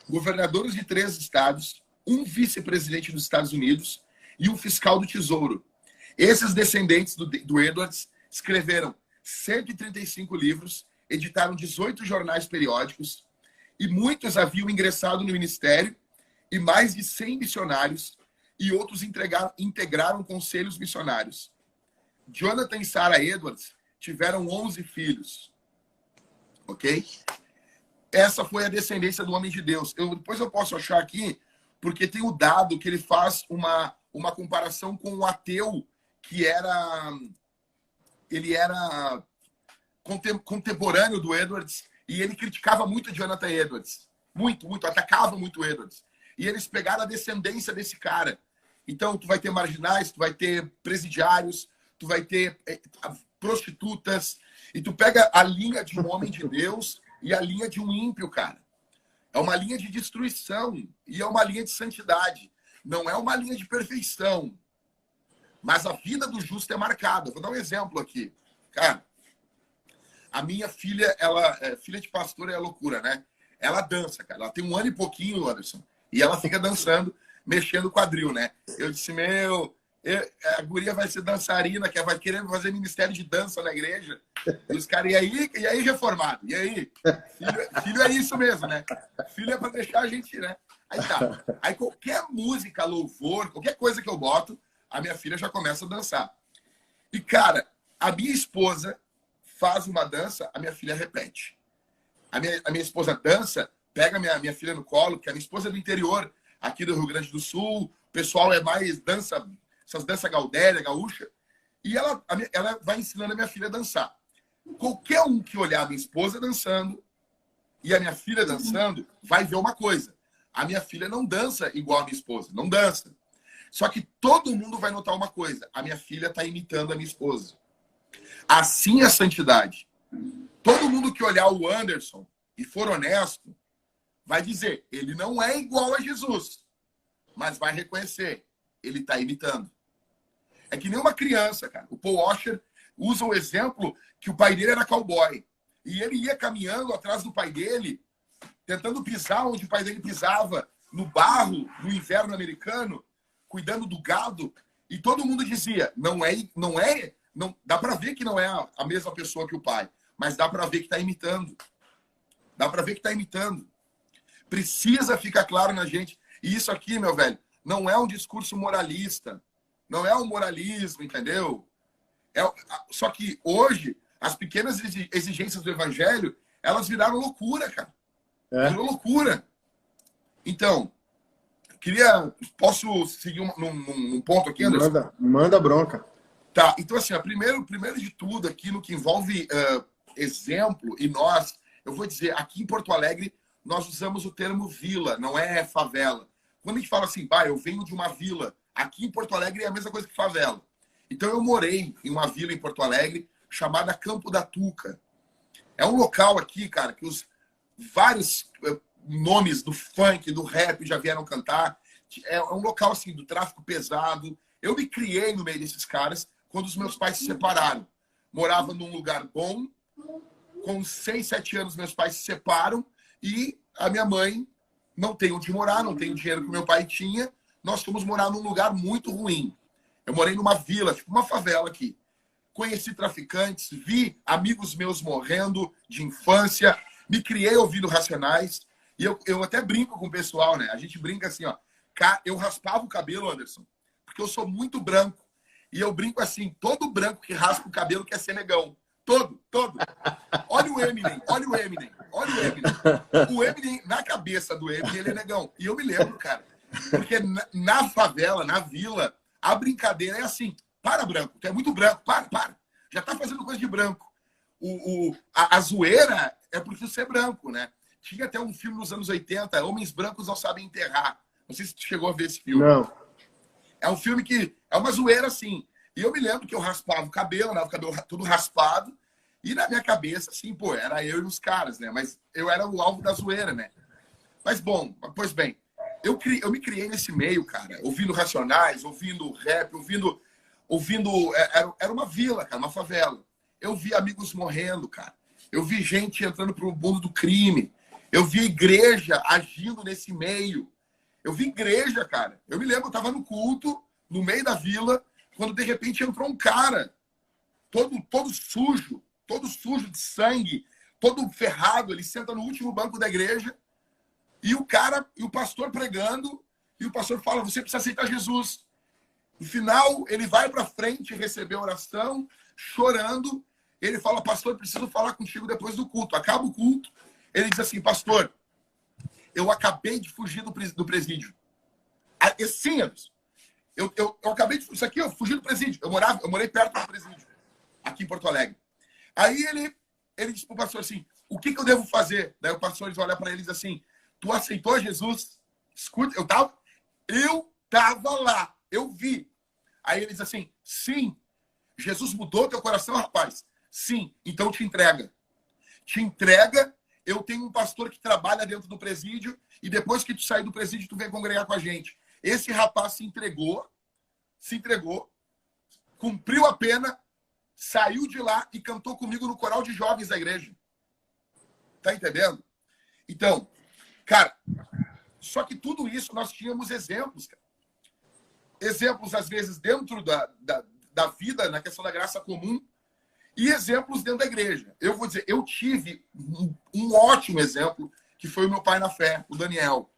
governadores de 3 estados, um vice-presidente dos Estados Unidos e um fiscal do Tesouro. Esses descendentes do Edwards escreveram 135 livros, editaram 18 jornais periódicos e muitos haviam ingressado no ministério e mais de 100 missionários e outros integraram conselhos missionários. Jonathan e Sarah Edwards tiveram 11 filhos. Ok? Essa foi a descendência do homem de Deus. Depois eu posso achar aqui, porque tem o dado que ele faz uma comparação com o ateu que ele era contemporâneo do Edwards e ele criticava muito Jonathan Edwards. Muito, atacava muito Edwards. E eles pegaram a descendência desse cara. Então, tu vai ter marginais, tu vai ter presidiários, tu vai ter prostitutas, e tu pega a linha de um homem de Deus e a linha de um ímpio, cara. É uma linha de destruição e é uma linha de santidade. Não é uma linha de perfeição. Mas a vida do justo é marcada. Vou dar um exemplo aqui. Cara, a minha filha, filha de pastor é loucura, né? Ela dança, cara. Ela tem 1 ano e pouquinho, Anderson. E ela fica dançando, mexendo o quadril, né? Eu disse, a guria vai ser dançarina, que vai querer fazer ministério de dança na igreja. E os caras, e aí, reformado? E aí? Filho é isso mesmo, né? Filho é pra deixar a gente, né? Aí tá. Aí qualquer música, louvor, qualquer coisa que eu boto, a minha filha já começa a dançar. E, cara, a minha esposa faz uma dança, a minha filha repete. A minha esposa dança, pega a minha filha no colo, que a minha esposa é do interior, aqui do Rio Grande do Sul, pessoal é mais dança, essas danças gaudéria, gaúcha. E ela vai ensinando a minha filha a dançar. Qualquer um que olhar a minha esposa dançando e a minha filha dançando, vai ver uma coisa. A minha filha não dança igual a minha esposa, não dança. Só que todo mundo vai notar uma coisa. A minha filha está imitando a minha esposa. Assim é a santidade. Todo mundo que olhar o Anderson e for honesto, vai dizer, ele não é igual a Jesus, mas vai reconhecer, ele está imitando. É que nem uma criança, cara. O Paul Washer usa o exemplo que o pai dele era cowboy. E ele ia caminhando atrás do pai dele, tentando pisar onde o pai dele pisava, no barro, no inverno americano, cuidando do gado. E todo mundo dizia, não, dá para ver que não é a mesma pessoa que o pai, mas dá para ver que está imitando. Dá para ver que está imitando. Precisa ficar claro na gente. E isso aqui, meu velho, não é um discurso moralista. Não é um moralismo, entendeu? Só que hoje, as pequenas exigências do evangelho, elas viraram loucura, cara. Virou loucura. Então, posso seguir num ponto aqui, Anderson? Manda bronca. Tá, então assim, primeiro de tudo, aqui no que envolve exemplo, e eu vou dizer, aqui em Porto Alegre, nós usamos o termo vila, não é favela. Quando a gente fala assim, eu venho de uma vila, aqui em Porto Alegre é a mesma coisa que favela. Então eu morei em uma vila em Porto Alegre chamada Campo da Tuca. É um local aqui, cara, que os vários nomes do funk, do rap já vieram cantar. É um local assim do tráfico pesado. Eu me criei no meio desses caras quando os meus pais se separaram. Morava num lugar bom. Com 6, 7 anos meus pais se separam e a minha mãe não tem onde morar, não tem o dinheiro que meu pai tinha. Nós fomos morar num lugar muito ruim. Eu morei numa vila, tipo uma favela aqui. Conheci traficantes, vi amigos meus morrendo de infância, me criei ouvindo Racionais. E eu até brinco com o pessoal, né? A gente brinca assim, ó. Eu raspava o cabelo, Anderson, porque eu sou muito branco. E eu brinco assim, todo branco que raspa o cabelo quer ser negão. Todo. Olha o Eminem. O Eminem, na cabeça do Eminem, ele é negão. E eu me lembro, cara, porque na favela, na vila, a brincadeira é assim, para branco, tu é muito branco, para. Já tá fazendo coisa de branco. A zoeira é porque você é branco, né? Tinha até um filme nos anos 80, Homens Brancos Não Sabem Enterrar. Não sei se tu chegou a ver esse filme. Não. É um filme que é uma zoeira, assim. E eu me lembro que eu raspava o cabelo, né? O cabelo tudo raspado. E na minha cabeça, assim, era eu e os caras, né? Mas eu era o alvo da zoeira, né? Mas, bom, pois bem, eu me criei nesse meio, cara, ouvindo Racionais, ouvindo rap, ouvindo era uma vila, cara, uma favela. Eu vi amigos morrendo, cara. Eu vi gente entrando pro mundo do crime. Eu vi igreja agindo nesse meio. Eu vi igreja, cara. Eu me lembro, eu tava no culto, no meio da vila, quando de repente entrou um cara, todo sujo de sangue, todo ferrado. Ele senta no último banco da igreja e o pastor pregando, e o pastor fala, você precisa aceitar Jesus. No final, ele vai para frente receber a oração, chorando. Ele fala, pastor, preciso falar contigo depois do culto. Acaba o culto. Ele diz assim, pastor, eu acabei de fugir do presídio. Sim, eu acabei de fugir. Isso aqui, eu fugi do presídio. Eu morei perto do presídio, aqui em Porto Alegre. Aí ele disse pro pastor assim, o que eu devo fazer? Daí o pastor olha para ele e diz assim, tu aceitou Jesus? Escuta, eu tava lá, eu vi. Aí ele diz assim, sim, Jesus mudou teu coração, rapaz? Sim, então te entrega. Te entrega, eu tenho um pastor que trabalha dentro do presídio e depois que tu sair do presídio, tu vem congregar com a gente. Esse rapaz se entregou, cumpriu a pena, saiu de lá e cantou comigo no coral de jovens da igreja. Tá entendendo? Então, cara, só que tudo isso nós tínhamos exemplos, cara. Exemplos, às vezes, dentro da vida, na questão da graça comum, e exemplos dentro da igreja. Eu vou dizer, eu tive um ótimo exemplo, que foi o meu pai na fé, o Daniel.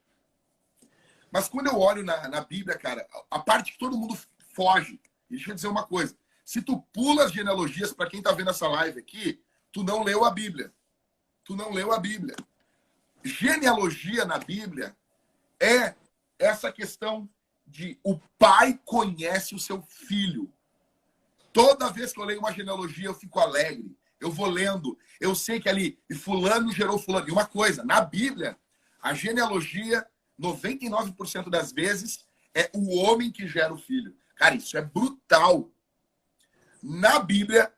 Mas quando eu olho na Bíblia, cara, a parte que todo mundo foge, deixa eu dizer uma coisa, se tu pula as genealogias, para quem tá vendo essa live aqui, tu não leu a Bíblia. Tu não leu a Bíblia. Genealogia na Bíblia é essa questão de o pai conhece o seu filho. Toda vez que eu leio uma genealogia, eu fico alegre. Eu vou lendo. Eu sei que ali fulano gerou fulano. E uma coisa, na Bíblia, a genealogia, 99% das vezes, é o homem que gera o filho. Cara, isso é brutal. Na Bíblia,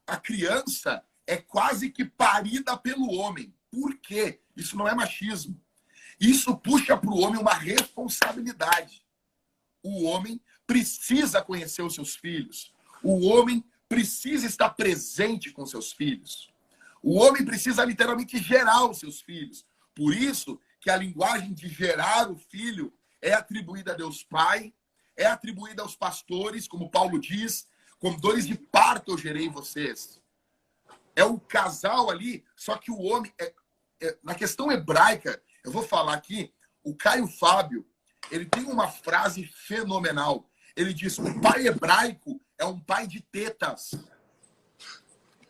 a criança é quase que parida pelo homem. Por quê? Isso não é machismo. Isso puxa para o homem uma responsabilidade. O homem precisa conhecer os seus filhos. O homem precisa estar presente com seus filhos. O homem precisa literalmente gerar os seus filhos. Por isso que a linguagem de gerar o filho é atribuída a Deus Pai, é atribuída aos pastores, como Paulo diz, com dores de parto eu gerei vocês. É o casal ali, só que o homem... na questão hebraica, eu vou falar aqui, o Caio Fábio, ele tem uma frase fenomenal. Ele diz, o pai hebraico é um pai de tetas.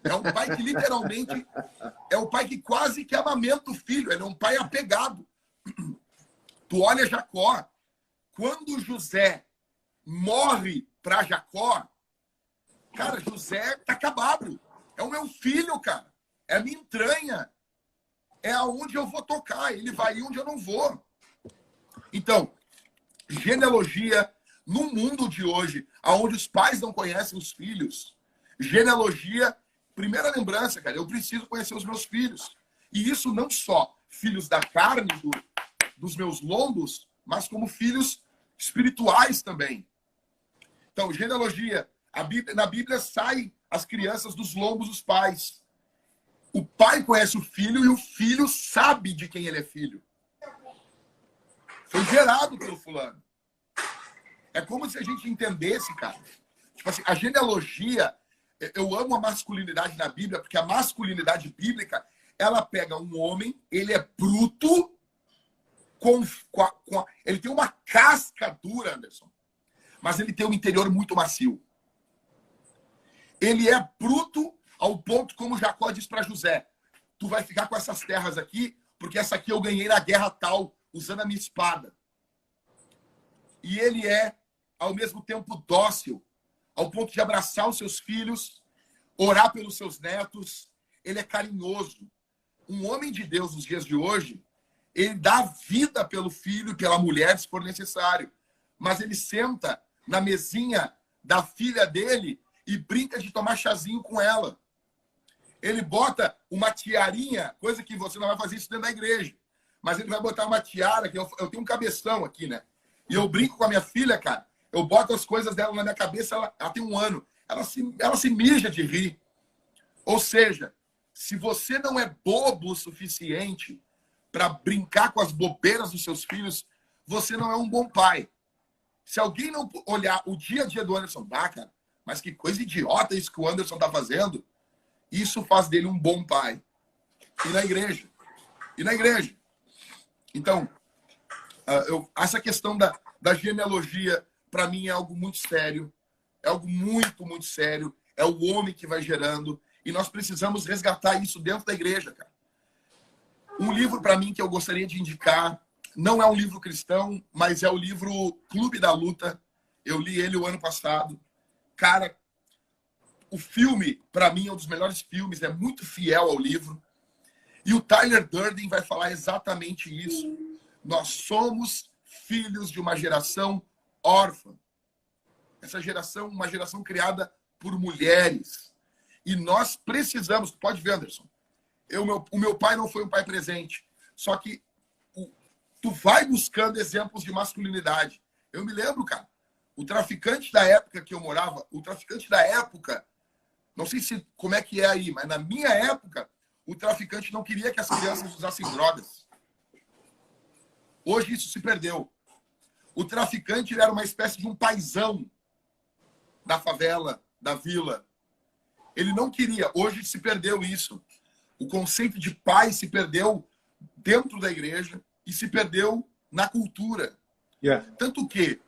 É um pai que literalmente... É o pai que quase que amamenta o filho. Ele é um pai apegado. Tu olha Jacó. Quando José morre para Jacó, cara, José tá acabado. É o meu filho, cara. É a minha entranha. É aonde eu vou tocar. Ele vai ir onde eu não vou. Então, genealogia no mundo de hoje, onde os pais não conhecem os filhos, genealogia, primeira lembrança, cara, eu preciso conhecer os meus filhos. E isso não só filhos da carne, dos meus lombos, mas como filhos espirituais também. Então, genealogia, na Bíblia saem as crianças dos lombos dos pais. O pai conhece o filho e o filho sabe de quem ele é filho. Foi gerado pelo fulano. É como se a gente entendesse, cara. Tipo assim, a genealogia, eu amo a masculinidade na Bíblia, porque a masculinidade bíblica, ela pega um homem, ele é bruto, ele tem uma casca dura, Anderson, mas ele tem um interior muito macio. Ele é bruto ao ponto como Jacó diz para José, tu vai ficar com essas terras aqui, porque essa aqui eu ganhei na guerra tal, usando a minha espada. E ele é, ao mesmo tempo, dócil, ao ponto de abraçar os seus filhos, orar pelos seus netos. Ele é carinhoso. Um homem de Deus nos dias de hoje, ele dá vida pelo filho e pela mulher, se for necessário. Mas ele senta na mesinha da filha dele e brinca de tomar chazinho com ela. Ele bota uma tiarinha, coisa que você não vai fazer isso dentro da igreja. Mas ele vai botar uma tiara, que eu tenho um cabeção aqui, né? E eu brinco com a minha filha, cara. Eu boto as coisas dela na minha cabeça, ela tem 1 ano. Ela se mija de rir. Ou seja, se você não é bobo o suficiente para brincar com as bobeiras dos seus filhos, você não é um bom pai. Se alguém não olhar o dia a dia do Anderson, cara, mas que coisa idiota isso que o Anderson tá fazendo, isso faz dele um bom pai. E na igreja. E na igreja. Então, essa questão da genealogia, para mim, é algo muito sério. É algo muito, muito sério. É o homem que vai gerando. E nós precisamos resgatar isso dentro da igreja, cara. Um livro, para mim, que eu gostaria de indicar, não é um livro cristão, mas é o livro Clube da Luta. Eu li ele o ano passado. Cara, o filme, para mim, é um dos melhores filmes. É muito fiel ao livro. E o Tyler Durden vai falar exatamente isso. Nós somos filhos de uma geração órfã. Essa geração, uma geração criada por mulheres. E nós precisamos, pode ver, Anderson, o meu pai não foi um pai presente, só que tu vai buscando exemplos de masculinidade. Eu me lembro, cara, o traficante da época que eu morava, o traficante da época, não sei se como é que é aí, mas na minha época, o traficante não queria que as crianças usassem drogas. Hoje isso se perdeu. O traficante ele era uma espécie de um paizão da favela, da vila. Ele não queria. Hoje se perdeu isso. O conceito de pai se perdeu dentro da igreja e se perdeu na cultura. Yeah. Tanto que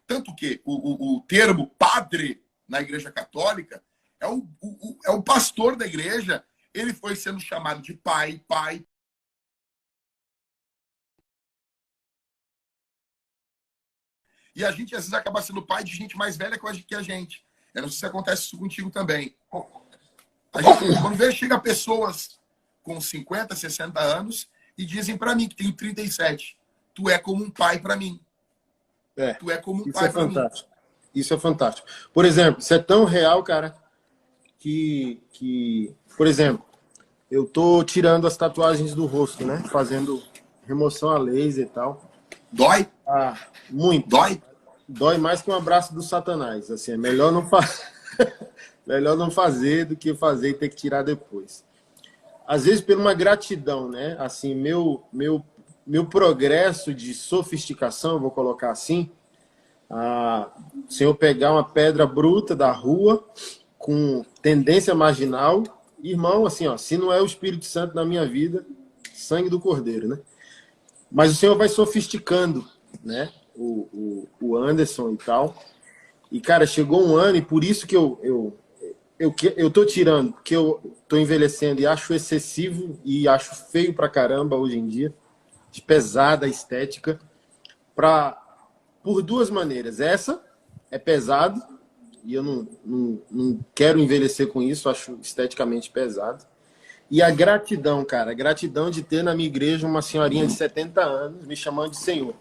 o termo padre na igreja católica é o pastor da igreja. Ele foi sendo chamado de pai. E a gente, às vezes, acaba sendo pai de gente mais velha que a gente. Eu não sei se acontece isso contigo também. A gente, quando vê, chega pessoas com 50, 60 anos e dizem para mim, que tenho 37, tu é como um pai para mim. Tu é como um isso pai é para mim. fantástico. Isso é fantástico. Por exemplo, isso é tão real, cara, que por exemplo, eu tô tirando as tatuagens do rosto, né? Fazendo remoção a laser e tal. Dói? Ah, muito. Dói? Dói mais que um abraço do Satanás. Assim, é melhor não, melhor não fazer do que fazer e ter que tirar depois. Às vezes, por uma gratidão, né? Assim, meu progresso de sofisticação, vou colocar assim, se eu pegar uma pedra bruta da rua, com tendência marginal, irmão, assim, ó, se não é o Espírito Santo na minha vida, sangue do Cordeiro, né? Mas o Senhor vai sofisticando, né? O Anderson e tal. E, cara, chegou um ano, e por isso que eu tô tirando, que eu tô envelhecendo e acho excessivo e acho feio pra caramba hoje em dia, de pesada a estética, por duas maneiras. Essa é pesado, e eu não quero envelhecer com isso, acho esteticamente pesado. E a gratidão, cara, a gratidão de ter na minha igreja uma senhorinha de 70 anos me chamando de Senhor.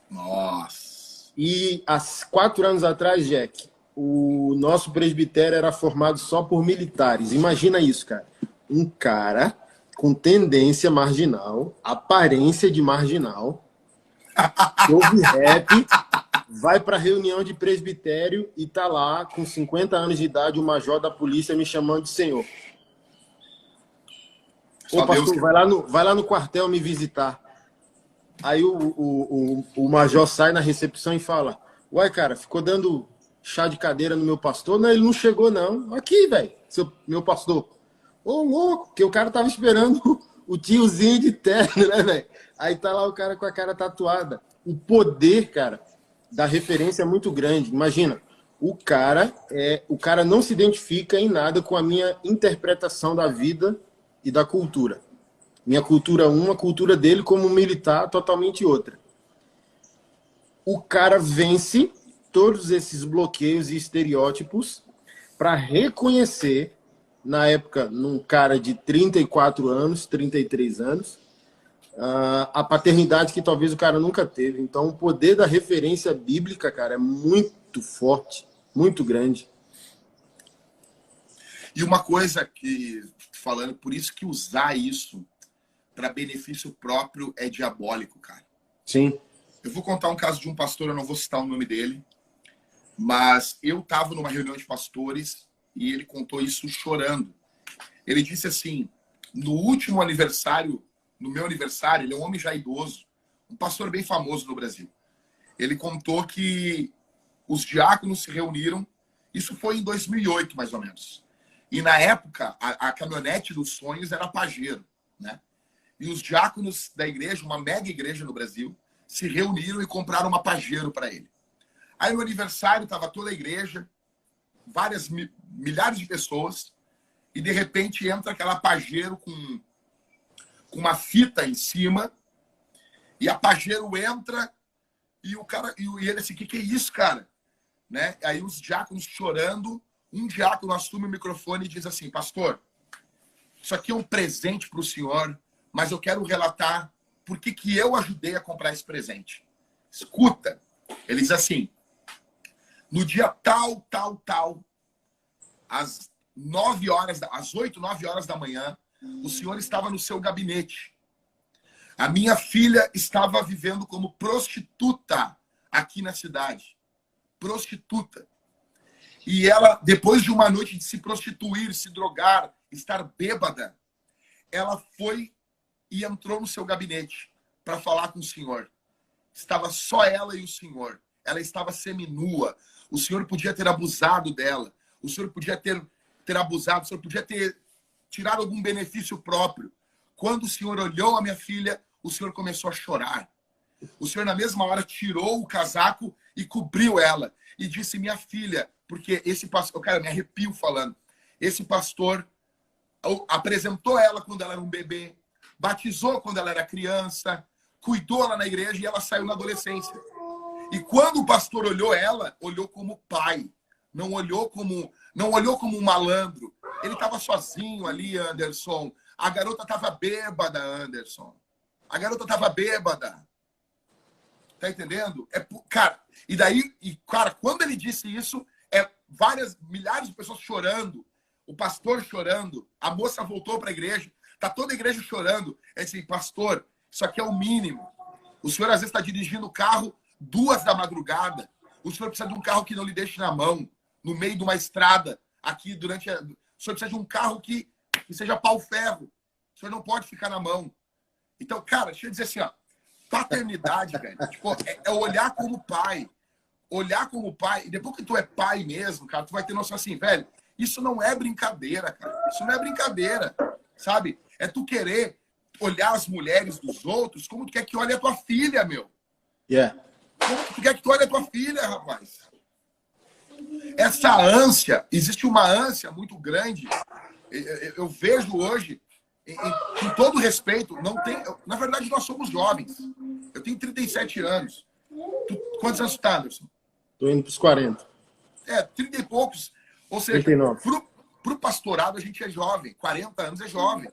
Nossa. E há 4 anos atrás, Jack, o nosso presbitério era formado só por militares. Imagina isso, cara. Um cara com tendência marginal, aparência de marginal, ouve rap, vai para reunião de presbitério e tá lá com 50 anos de idade, o major da polícia me chamando de Senhor. Ô, pastor, vai lá no quartel me visitar. Aí o major sai na recepção e fala: uai, cara, ficou dando chá de cadeira no meu pastor? Não, ele não chegou, não. Aqui, velho, meu pastor. Ô, louco, que o cara tava esperando o tiozinho de terno, né, velho? Aí tá lá o cara com a cara tatuada. O poder, cara, da referência é muito grande. Imagina, o cara não se identifica em nada com a minha interpretação da vida e da cultura. Minha cultura a cultura dele como militar totalmente outra. O cara vence todos esses bloqueios e estereótipos para reconhecer, na época, num cara de 34 anos, 33 anos, a paternidade que talvez o cara nunca teve. Então, o poder da referência bíblica, cara, é muito forte, muito grande. E uma coisa que, falando, por isso que usar isso para benefício próprio é diabólico, cara. Sim. Eu vou contar um caso de um pastor, eu não vou citar o nome dele, mas eu estava numa reunião de pastores e ele contou isso chorando. Ele disse assim, no último aniversário, no meu aniversário, ele é um homem já idoso, um pastor bem famoso no Brasil. Ele contou que os diáconos se reuniram, isso foi em 2008, mais ou menos. E na época, a caminhonete dos sonhos era Pajero, né? E os diáconos da igreja, uma mega igreja no Brasil, se reuniram e compraram uma Pajero para ele. Aí no aniversário estava toda a igreja, milhares de pessoas, e de repente entra aquela Pajero com uma fita em cima, e a Pajero entra, e o cara, e ele assim, que é isso, cara? Né? Aí os diáconos chorando, um diácono assume o microfone e diz assim, pastor, isso aqui é um presente para o senhor, mas eu quero relatar por que eu ajudei a comprar esse presente. Escuta, ele diz assim, no dia tal, às 8, 9 horas da manhã, o senhor estava no seu gabinete. A minha filha estava vivendo como prostituta aqui na cidade. Prostituta. E ela, depois de uma noite de se prostituir, se drogar, estar bêbada, ela foi e entrou no seu gabinete para falar com o senhor. Estava só ela e o senhor. Ela estava seminua. O senhor podia ter abusado dela. O senhor podia ter abusado. O senhor podia ter tirado algum benefício próprio. Quando o senhor olhou a minha filha, o senhor começou a chorar. O senhor, na mesma hora, tirou o casaco e cobriu ela. E disse, minha filha, porque esse pastor... Cara, me arrepio falando. Esse pastor apresentou ela quando ela era um bebê, batizou quando ela era criança, cuidou ela na igreja e ela saiu na adolescência. E quando o pastor olhou ela, olhou como pai. Não olhou como um malandro. Ele estava sozinho ali, Anderson. A garota estava bêbada, Anderson. A garota estava bêbada. Tá entendendo? Cara, cara, quando ele disse isso, milhares de pessoas chorando, o pastor chorando, a moça voltou para a igreja, tá toda a igreja chorando. É assim, pastor, isso aqui é o mínimo. O senhor às vezes está dirigindo o carro 2 da madrugada. O senhor precisa de um carro que não lhe deixe na mão, no meio de uma estrada, aqui durante a... O senhor precisa de um carro que seja pau-ferro. O senhor não pode ficar na mão. Então, cara, deixa eu dizer assim, ó, paternidade, velho, tipo, é olhar como pai. Olhar como pai. E depois que tu é pai mesmo, cara, tu vai ter noção assim, velho, isso não é brincadeira, cara. Isso não é brincadeira, sabe? É tu querer olhar as mulheres dos outros como tu quer que olhe a tua filha, meu. Yeah. Como tu quer que tu olhe a tua filha, rapaz? Essa ânsia, existe uma ânsia muito grande. Eu vejo hoje, com todo respeito, não tem... Na verdade, nós somos jovens. Eu tenho 37 anos. Quantos anos tu tá, Anderson? Tô indo pros 40. 30 e poucos. Ou seja, pro pastorado a gente é jovem. 40 anos é jovem.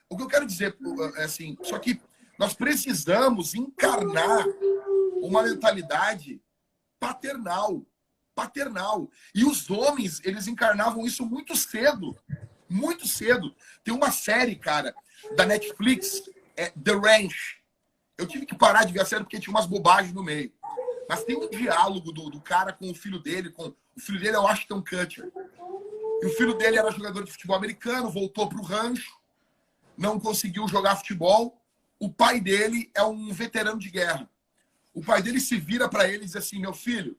O que eu quero dizer é assim, só que nós precisamos encarnar uma mentalidade paternal. E os homens, eles encarnavam isso muito cedo. Muito cedo. Tem uma série, cara, da Netflix, The Ranch. Eu tive que parar de ver a série porque tinha umas bobagens no meio. Mas tem um diálogo do cara com o filho dele. O filho dele é o Ashton Kutcher. E o filho dele era jogador de futebol americano, voltou pro rancho, não conseguiu jogar futebol. O pai dele é um veterano de guerra. O pai dele se vira para ele e diz assim, meu filho,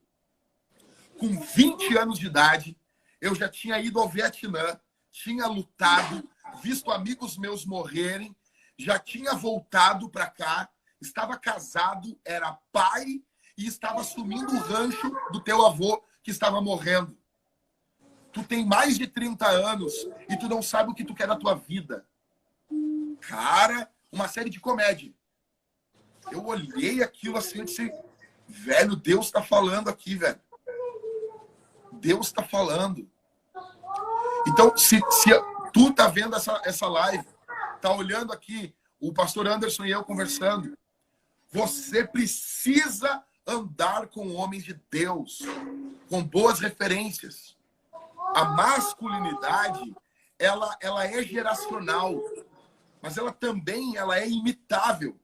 com 20 anos de idade, eu já tinha ido ao Vietnã, tinha lutado, visto amigos meus morrerem, já tinha voltado para cá, estava casado, era pai e estava assumindo o rancho do teu avô que estava morrendo. Tu tem mais de 30 anos e tu não sabe o que tu quer da tua vida. Cara, uma série de comédia. Eu olhei aquilo assim e disse, velho, Deus está falando aqui, velho. Deus está falando. Então, se tu tá vendo essa live, tá olhando aqui, o pastor Anderson e eu conversando, você precisa andar com homens de Deus, com boas referências. A masculinidade, ela é geracional, mas ela também é imitável.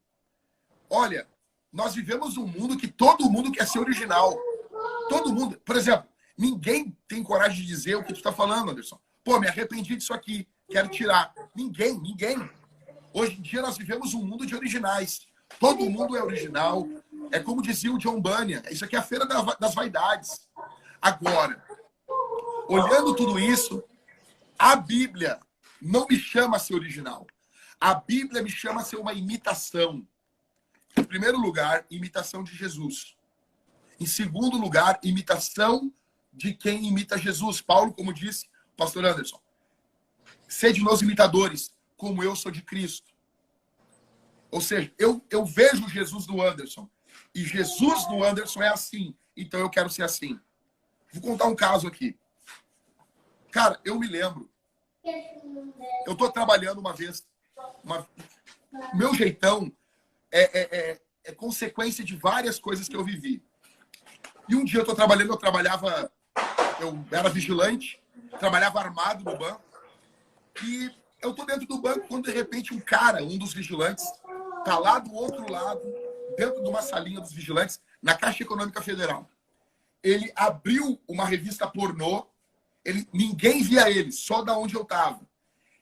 Olha, nós vivemos um mundo que todo mundo quer ser original. Todo mundo. Por exemplo, ninguém tem coragem de dizer o que tu está falando, Anderson. Pô, me arrependi disso aqui, quero tirar. Ninguém. Hoje em dia nós vivemos um mundo de originais. Todo mundo é original. É como dizia o John Bunyan. Isso aqui é a feira das vaidades. Agora, olhando tudo isso, a Bíblia não me chama a ser original. A Bíblia me chama a ser uma imitação. Em primeiro lugar, imitação de Jesus. Em segundo lugar, imitação de quem imita Jesus. Paulo, como disse o pastor Anderson, sede meus imitadores, como eu sou de Cristo. Ou seja, eu vejo Jesus do Anderson. E Jesus do Anderson é assim. Então eu quero ser assim. Vou contar um caso aqui. Cara, eu me lembro. Eu estou trabalhando uma vez. Meu jeitão é consequência de várias coisas que eu vivi. E um dia eu era vigilante, trabalhava armado no banco. E eu tô dentro do banco quando de repente um dos vigilantes, tá lá do outro lado, dentro de uma salinha dos vigilantes, na Caixa Econômica Federal. Ele abriu uma revista pornô, ninguém via ele, só da onde eu tava.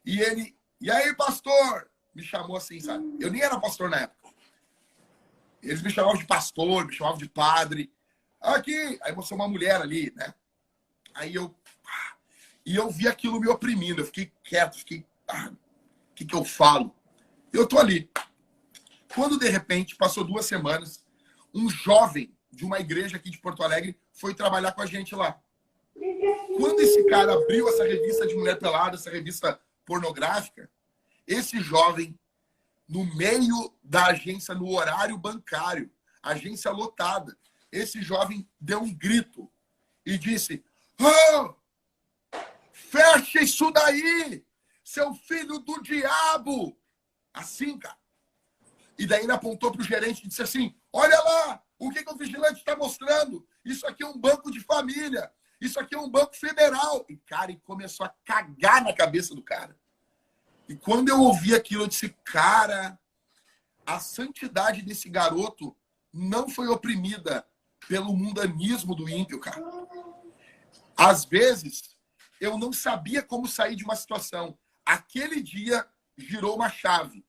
E aí, pastor? Me chamou assim, sabe? Eu nem era pastor na época. Eles me chamavam de pastor, me chamavam de padre. Aqui, aí você é uma mulher ali, né? Aí eu vi aquilo me oprimindo, eu fiquei quieto, o que eu falo? Eu tô ali. Quando, de repente, passou 2 semanas, um jovem de uma igreja aqui de Porto Alegre foi trabalhar com a gente lá. Quando esse cara abriu essa revista de mulher pelada, essa revista pornográfica, esse jovem, no meio da agência, no horário bancário, agência lotada, esse jovem deu um grito e disse: oh, fecha isso daí, seu filho do diabo! Assim, cara. E daí ele apontou para o gerente e disse assim: olha lá, o que o vigilante está mostrando? Isso aqui é um banco de família. Isso aqui é um banco federal. E, cara, ele começou a cagar na cabeça do cara. E quando eu ouvi aquilo, eu disse: cara, a santidade desse garoto não foi oprimida pelo mundanismo do ímpio, cara. Às vezes, eu não sabia como sair de uma situação. Aquele dia girou uma chave.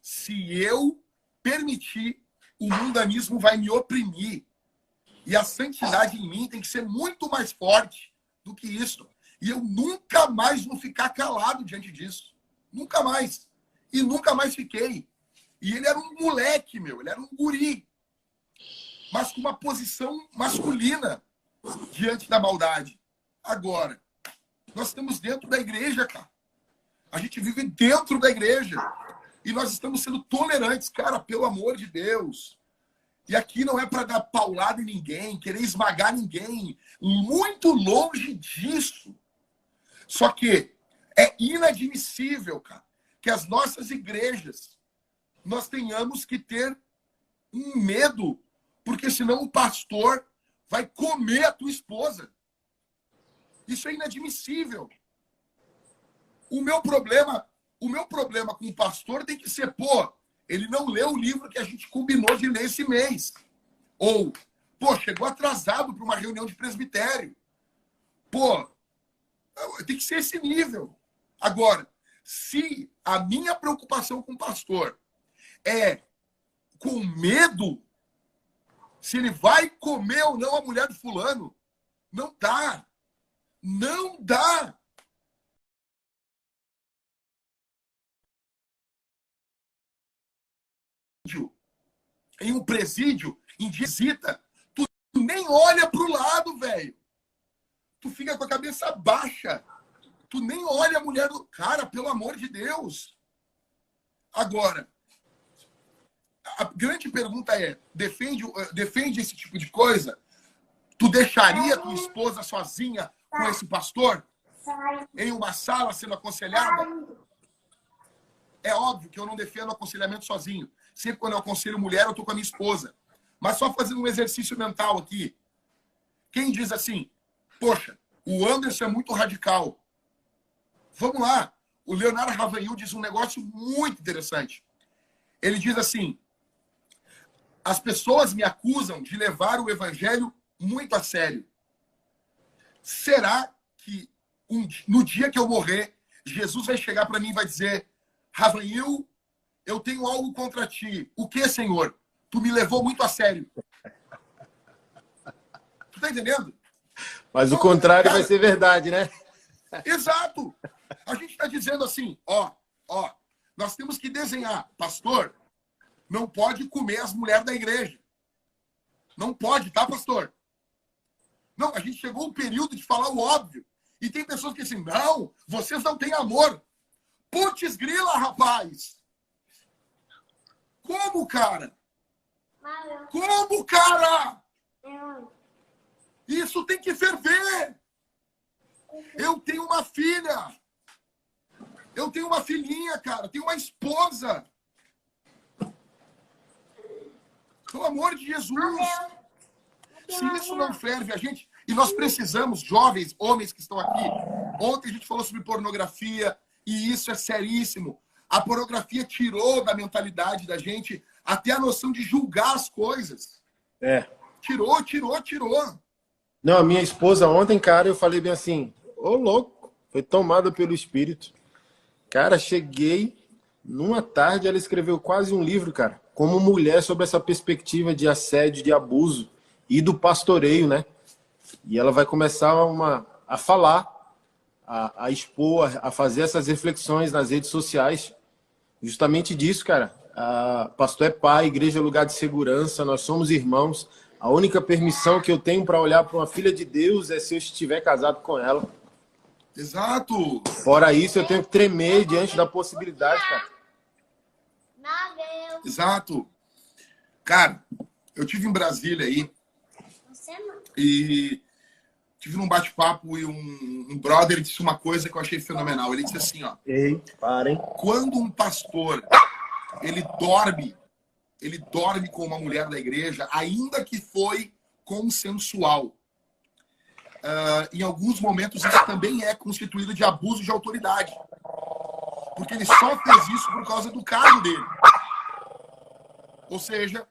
Se eu permitir, o mundanismo vai me oprimir. E a santidade em mim tem que ser muito mais forte do que isso. E eu nunca mais vou ficar calado diante disso. Nunca mais. E nunca mais fiquei. E ele era um moleque, meu. Ele era um guri. Mas com uma posição masculina diante da maldade. Agora, nós estamos dentro da igreja, cara. A gente vive dentro da igreja. E nós estamos sendo tolerantes, cara, pelo amor de Deus. E aqui não é para dar paulada em ninguém, querer esmagar ninguém. Muito longe disso. Só que é inadmissível, cara, que as nossas igrejas, nós tenhamos que ter um medo, porque senão o pastor vai comer a tua esposa. Isso é inadmissível. O meu problema com o pastor tem que ser, pô, ele não leu o livro que a gente combinou de ler esse mês. Ou, pô, chegou atrasado para uma reunião de presbitério. Pô, tem que ser esse nível. Agora, se a minha preocupação com o pastor é com medo, se ele vai comer ou não a mulher do fulano, não dá. Não dá. Em um presídio, em visita, tu nem olha pro lado, velho. Tu fica com a cabeça baixa. Tu nem olha a mulher do... Cara, pelo amor de Deus. Agora, a grande pergunta é, defende esse tipo de coisa? Tu deixaria tua esposa sozinha com esse pastor? Em uma sala sendo aconselhada? É óbvio que eu não defendo aconselhamento sozinho. Sempre quando eu aconselho mulher, eu tô com a minha esposa. Mas só fazendo um exercício mental aqui. Quem diz assim, poxa, o Anderson é muito radical. Vamos lá. O Leonardo Ravanhil diz um negócio muito interessante. Ele diz assim, as pessoas me acusam de levar o evangelho muito a sério. Será que no dia que eu morrer, Jesus vai chegar para mim e vai dizer, Ravanhil, eu tenho algo contra ti. O que, Senhor? Tu me levou muito a sério. Tu tá entendendo? Mas não, o contrário cara, vai ser verdade, né? Exato. A gente está dizendo assim, ó, nós temos que desenhar. Pastor, não pode comer as mulheres da igreja. Não pode, tá, pastor? Não, a gente chegou um período de falar o óbvio. E tem pessoas que dizem, não, vocês não têm amor. Putz grila, rapaz! Como, cara? Como, cara? Isso tem que ferver. Eu tenho uma filha. Eu tenho uma filhinha, cara. Tenho uma esposa. Pelo amor de Jesus. Se isso não ferve a gente... E nós precisamos, jovens, homens que estão aqui. Ontem a gente falou sobre pornografia. E isso é seríssimo. A pornografia tirou da mentalidade da gente até a noção de julgar as coisas. É. Tirou. Não, a minha esposa ontem, cara, eu falei bem assim, ô louco, foi tomada pelo Espírito. Cara, cheguei, numa tarde ela escreveu quase um livro, cara, como mulher sobre essa perspectiva de assédio, de abuso e do pastoreio, né? E ela vai começar a falar, a expor, a fazer essas reflexões nas redes sociais. Justamente disso, cara. Pastor é pai, igreja é lugar de segurança, nós somos irmãos. A única permissão que eu tenho para olhar para uma filha de Deus é se eu estiver casado com ela. Exato. Fora isso, eu tenho que tremer diante da possibilidade, cara. Exato. Cara, eu tive em Brasília aí E tive num bate-papo e um brother disse uma coisa que eu achei fenomenal. Ele disse assim, ó. Ei, parem. Quando um pastor, ele dorme com uma mulher da igreja, ainda que foi consensual. Em alguns momentos isso também é constituído de abuso de autoridade. Porque ele só fez isso por causa do cargo dele. Ou seja,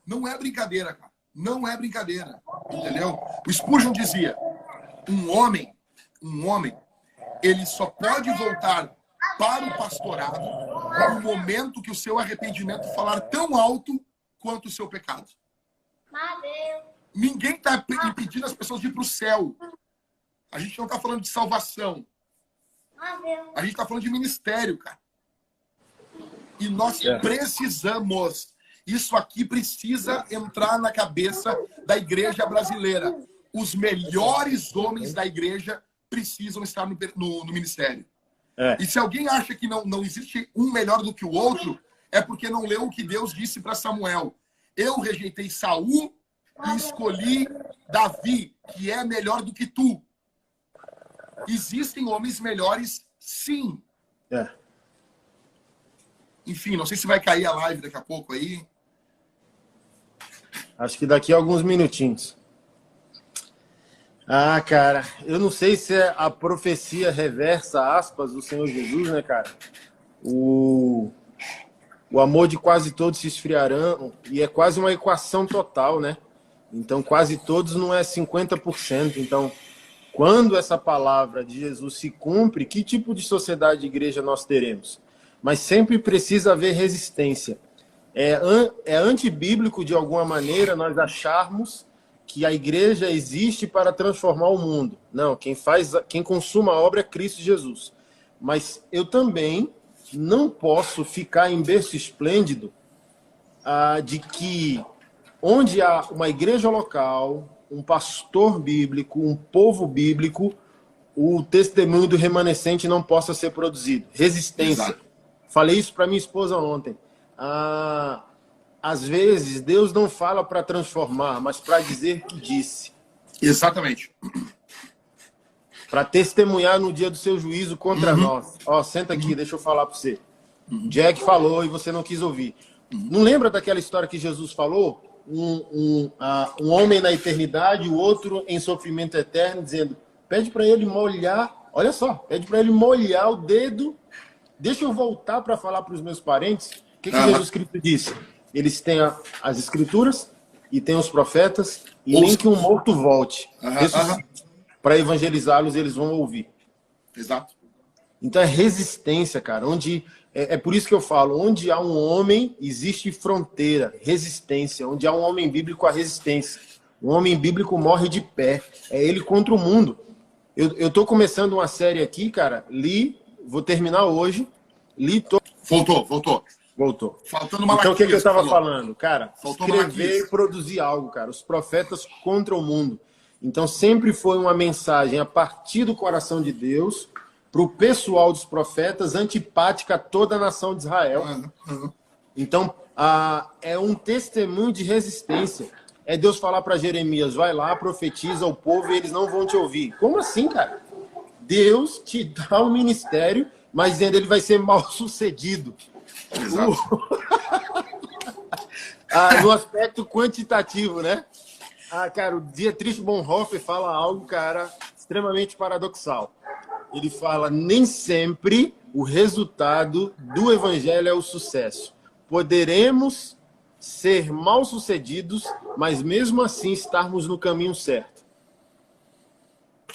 não é brincadeira, cara. Não é brincadeira. Entendeu? O Spurgeon dizia, um homem, ele só pode voltar para o pastorado no momento que o seu arrependimento falar tão alto quanto o seu pecado. Ninguém está impedindo as pessoas de ir para o céu. A gente não está falando de salvação. A gente está falando de ministério, cara. E nós precisamos. Isso aqui precisa entrar na cabeça da igreja brasileira. Os melhores homens da igreja precisam estar no ministério. E se alguém acha que não existe um melhor do que o outro, é porque não leu o que Deus disse para Samuel. Eu rejeitei Saul e escolhi Davi, que é melhor do que tu. Existem homens melhores, sim. Enfim, não sei se vai cair a live daqui a pouco aí. Acho que daqui a alguns minutinhos. Ah, cara, eu não sei se é a profecia reversa, aspas, do Senhor Jesus, né, cara? O amor de quase todos se esfriarão, e é quase uma equação total, né? Então, quase todos não é 50%. Então, quando essa palavra de Jesus se cumpre, que tipo de sociedade e igreja nós teremos? Mas sempre precisa haver resistência. É antibíblico, de alguma maneira, nós acharmos que a igreja existe para transformar o mundo. Não, quem consuma a obra é Cristo Jesus. Mas eu também não posso ficar em berço esplêndido de que onde há uma igreja local, um pastor bíblico, um povo bíblico, o testemunho do remanescente não possa ser produzido. Resistência. Exato. Falei isso para minha esposa ontem. Às vezes, Deus não fala para transformar, mas para dizer que disse. Exatamente. Para testemunhar no dia do seu juízo contra nós. Senta aqui, deixa eu falar para você. Jack falou e você não quis ouvir. Não lembra daquela história que Jesus falou? Um homem na eternidade, o outro em sofrimento eterno, dizendo, pede para ele molhar, olha só, pede para ele molhar o dedo. Deixa eu voltar para falar para os meus parentes. O que Jesus Cristo disse? Eles têm as escrituras e têm os profetas, e nem que um morto volte. Para evangelizá-los, eles vão ouvir. Exato. Então é resistência, cara. É por isso que eu falo, onde há um homem, existe fronteira, resistência. Onde há um homem bíblico, há resistência. Um homem bíblico morre de pé. É ele contra o mundo. Eu tô começando uma série aqui, cara. Vou terminar hoje. Voltou. Faltando uma Então o que eu estava falando? Cara, faltou escrever e produzir algo, cara. Os profetas contra o mundo. Então sempre foi uma mensagem a partir do coração de Deus para o pessoal dos profetas, antipática a toda a nação de Israel. Então é um testemunho de resistência. É Deus falar para Jeremias, vai lá, profetiza ao povo e eles não vão te ouvir. Como assim, cara? Deus te dá um ministério, mas dizendo ele vai ser mal sucedido. No aspecto quantitativo, né? Cara, o Dietrich Bonhoeffer fala algo, cara, extremamente paradoxal. Ele fala, nem sempre o resultado do evangelho é o sucesso. Poderemos ser mal sucedidos, mas mesmo assim estarmos no caminho certo.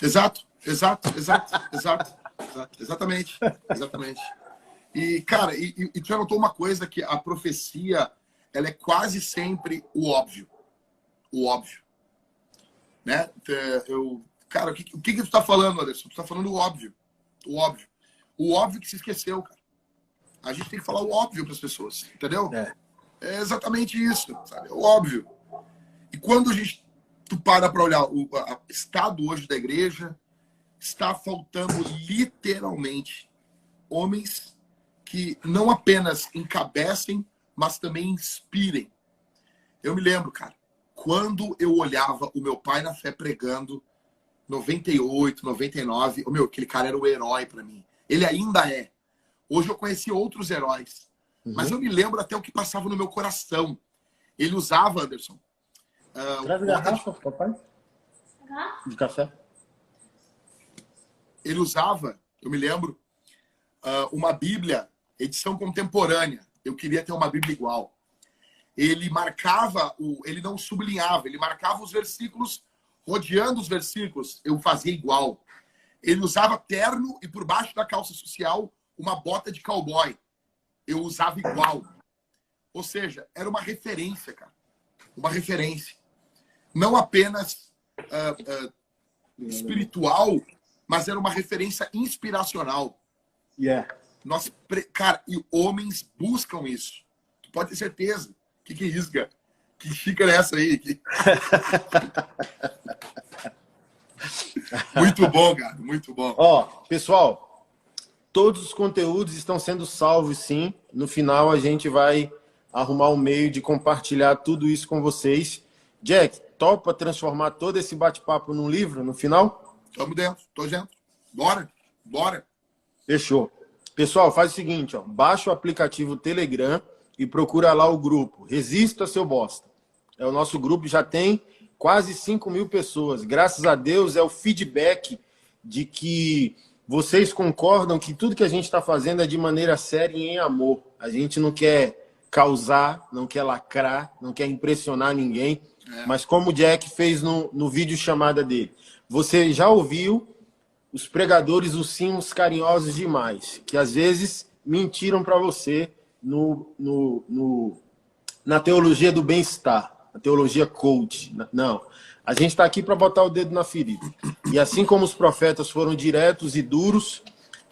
Exatamente. E, cara, e tu já notou uma coisa, que a profecia, ela é quase sempre o óbvio. Né? Cara, o que tu tá falando, Anderson? Tu tá falando o óbvio. O óbvio que se esqueceu, cara. A gente tem que falar o óbvio para as pessoas, entendeu? É exatamente isso, sabe? O óbvio. E quando tu para olhar o estado hoje da igreja, está faltando literalmente homens que não apenas encabecem, mas também inspirem. Eu me lembro, cara, quando eu olhava o meu pai na fé pregando, 98, 99, aquele cara era o herói para mim. Ele ainda é. Hoje eu conheci outros heróis. Mas eu me lembro até o que passava no meu coração. Ele usava, Anderson. Traz a garrafa, papai. De café. Ele usava, eu me lembro, uma Bíblia, edição contemporânea. Eu queria ter uma Bíblia igual. Ele marcava, ele não sublinhava, ele marcava os versículos, rodeando os versículos, eu fazia igual. Ele usava terno e por baixo da calça social uma bota de cowboy. Eu usava igual. Ou seja, era uma referência, cara. Uma referência. Não apenas espiritual, mas era uma referência inspiracional. Cara, e homens buscam isso. Tu pode ter certeza. O que é isso, cara? Que xícara é essa aí? Muito bom, cara. Muito bom. Ó, pessoal, todos os conteúdos estão sendo salvos, sim. No final, a gente vai arrumar um meio de compartilhar tudo isso com vocês. Jack, topa transformar todo esse bate-papo num livro no final? Tamo dentro. Tô dentro. Bora. Bora. Fechou. Pessoal, faz o seguinte, ó, baixa o aplicativo Telegram e procura lá o grupo Resista Seu Bosta. É o nosso grupo, já tem quase 5.000 pessoas. Graças a Deus é o feedback de que vocês concordam que tudo que a gente está fazendo é de maneira séria e em amor. A gente não quer causar, não quer lacrar, não quer impressionar ninguém. Mas como o Jack fez no vídeo chamada dele. Você já ouviu os pregadores ursinhos carinhosos demais, que às vezes mentiram para você na teologia do bem-estar, na teologia coach. Não. A gente está aqui para botar o dedo na ferida. E assim como os profetas foram diretos e duros,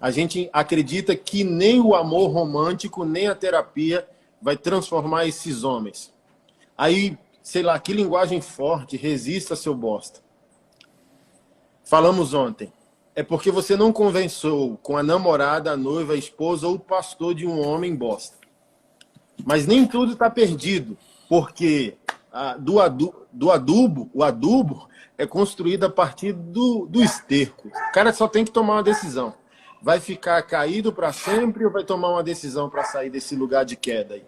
a gente acredita que nem o amor romântico, nem a terapia vai transformar esses homens. Aí, sei lá, que linguagem forte, resista, seu bosta. Falamos ontem. É porque você não conversou com a namorada, a noiva, a esposa ou o pastor de um homem bosta. Mas nem tudo está perdido, porque o adubo é construído a partir do esterco. O cara só tem que tomar uma decisão. Vai ficar caído para sempre ou vai tomar uma decisão para sair desse lugar de queda aí?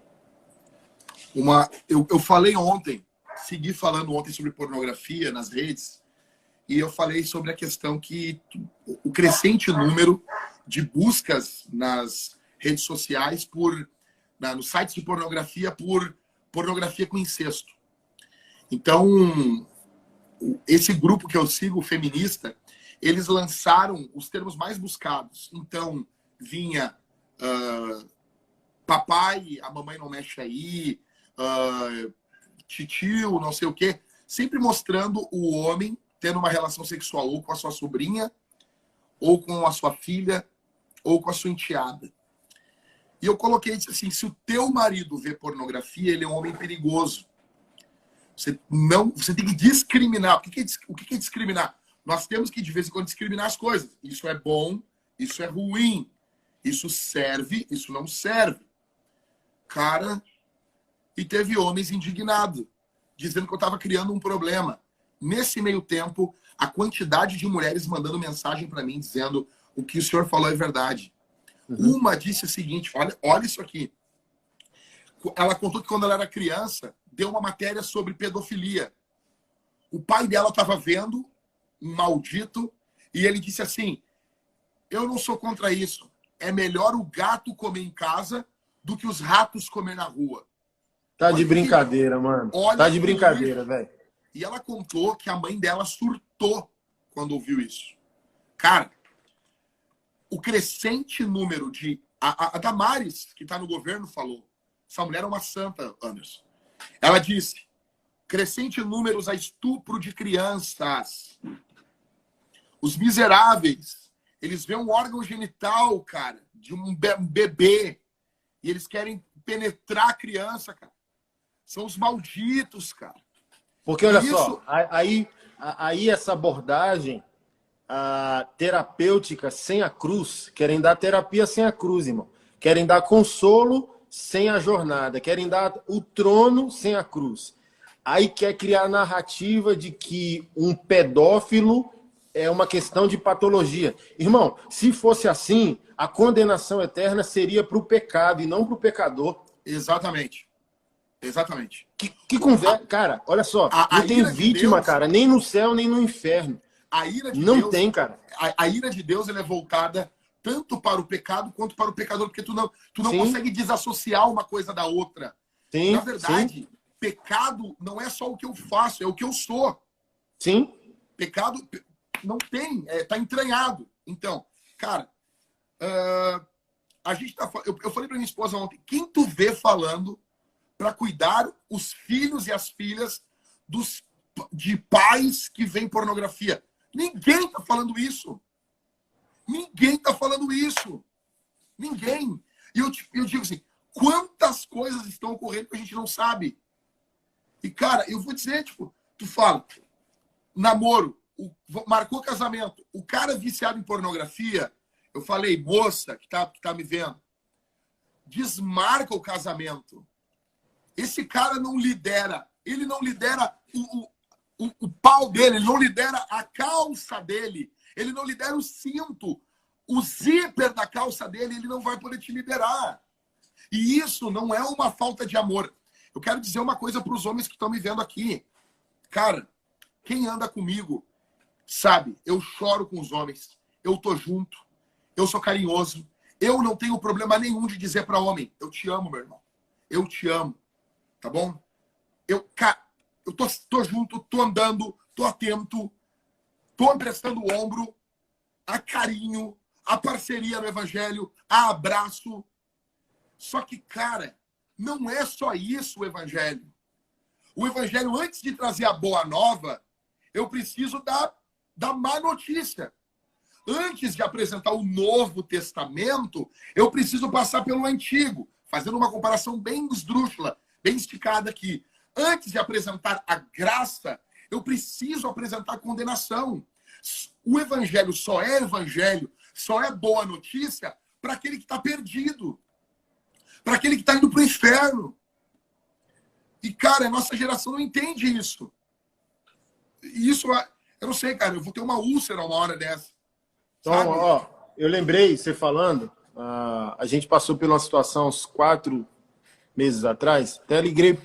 Eu falei ontem, segui falando ontem sobre pornografia nas redes, e eu falei sobre a questão que o crescente número de buscas nas redes sociais nos sites de pornografia por pornografia com incesto. Então, esse grupo que eu sigo, feminista, eles lançaram os termos mais buscados. Então, vinha papai, a mamãe não mexe aí, titio, não sei o quê, sempre mostrando o homem tendo uma relação sexual ou com a sua sobrinha, ou com a sua filha, ou com a sua enteada. E eu coloquei assim, se o teu marido vê pornografia, ele é um homem perigoso. Você tem que discriminar. O que é discriminar? Nós temos que, de vez em quando, discriminar as coisas. Isso é bom, isso é ruim. Isso serve, isso não serve. Cara, e teve homens indignados, dizendo que eu estava criando um problema. Nesse meio tempo, a quantidade de mulheres mandando mensagem para mim, dizendo o que o senhor falou é verdade. Uma disse o seguinte, olha isso aqui. Ela contou que quando ela era criança, deu uma matéria sobre pedofilia. O pai dela estava vendo, um maldito, e ele disse assim, eu não sou contra isso. É melhor o gato comer em casa do que os ratos comer na rua. Tá de brincadeira, mano. Tá de brincadeira, velho. E ela contou que a mãe dela surtou quando ouviu isso. Cara, o crescente número de... A Damares, que está no governo, falou. Essa mulher é uma santa, Anderson. Ela disse, crescente números a estupro de crianças. Os miseráveis, eles veem um órgão genital, cara, de um bebê, e eles querem penetrar a criança, cara. São os malditos, cara. Porque, olha só, aí essa abordagem terapêutica sem a cruz, querem dar terapia sem a cruz, irmão. Querem dar consolo sem a jornada, querem dar o trono sem a cruz. Aí quer criar a narrativa de que um pedófilo é uma questão de patologia. Irmão, se fosse assim, a condenação eterna seria para o pecado e não para o pecador. Exatamente. Exatamente. Que conversa. Cara, olha só. Não tem vítima, Deus, cara, nem no céu, nem no inferno. A ira de não Deus, tem, cara. A ira de Deus ela é voltada tanto para o pecado quanto para o pecador, porque tu não consegue desassociar uma coisa da outra. Sim, na verdade, pecado não é só o que eu faço, é o que eu sou. Sim. Pecado não tem, tá entranhado. Então, cara, a gente tá, eu falei para minha esposa ontem, quem tu vê falando para cuidar os filhos e as filhas de pais que veem pornografia? Ninguém tá falando isso. Ninguém tá falando isso. Ninguém. E eu digo assim, quantas coisas estão ocorrendo que a gente não sabe? E, cara, eu vou dizer, tipo, tu fala, namoro, marcou casamento, o cara viciado em pornografia, eu falei, moça que tá me vendo, desmarca o casamento. Esse cara não lidera, ele não lidera o pau dele, ele não lidera a calça dele, ele não lidera o cinto, o zíper da calça dele, ele não vai poder te liberar. E isso não é uma falta de amor. Eu quero dizer uma coisa para os homens que estão me vendo aqui. Cara, quem anda comigo, sabe, eu choro com os homens, eu tô junto, eu sou carinhoso, eu não tenho problema nenhum de dizer para homem, eu te amo, meu irmão, eu te amo, tá bom? Eu tô junto, tô andando, tô atento, tô emprestando o ombro, a carinho, a parceria no evangelho, a abraço. Só que, cara, não é só isso o evangelho. O evangelho, antes de trazer a boa nova, eu preciso da má notícia. Antes de apresentar o Novo Testamento, eu preciso passar pelo Antigo, fazendo uma comparação bem esdrúxula, bem esticada aqui. Antes de apresentar a graça, eu preciso apresentar a condenação. O evangelho, só é boa notícia para aquele que está perdido, para aquele que está indo para o inferno. E, cara, a nossa geração não entende isso. E isso, eu não sei, cara, eu vou ter uma úlcera uma hora dessa. Então, ó, eu lembrei, você falando, a gente passou por uma situação uns 4 meses atrás, até liguei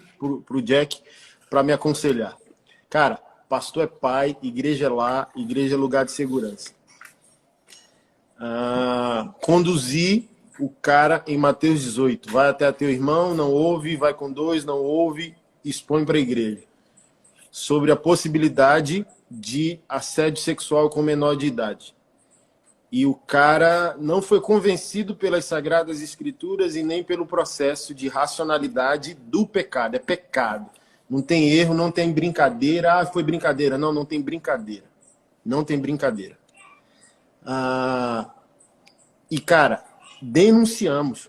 pro Jack para me aconselhar. Cara, pastor é pai, igreja é lá, igreja é lugar de segurança. Conduzir o cara em Mateus 18. Vai até teu irmão, não ouve, vai com 2, não ouve, expõe para a igreja. Sobre a possibilidade de assédio sexual com menor de idade. E o cara não foi convencido pelas Sagradas Escrituras e nem pelo processo de racionalidade do pecado. É pecado. Não tem erro, não tem brincadeira. Ah, foi brincadeira. Não, não tem brincadeira. Não tem brincadeira. E, cara, denunciamos.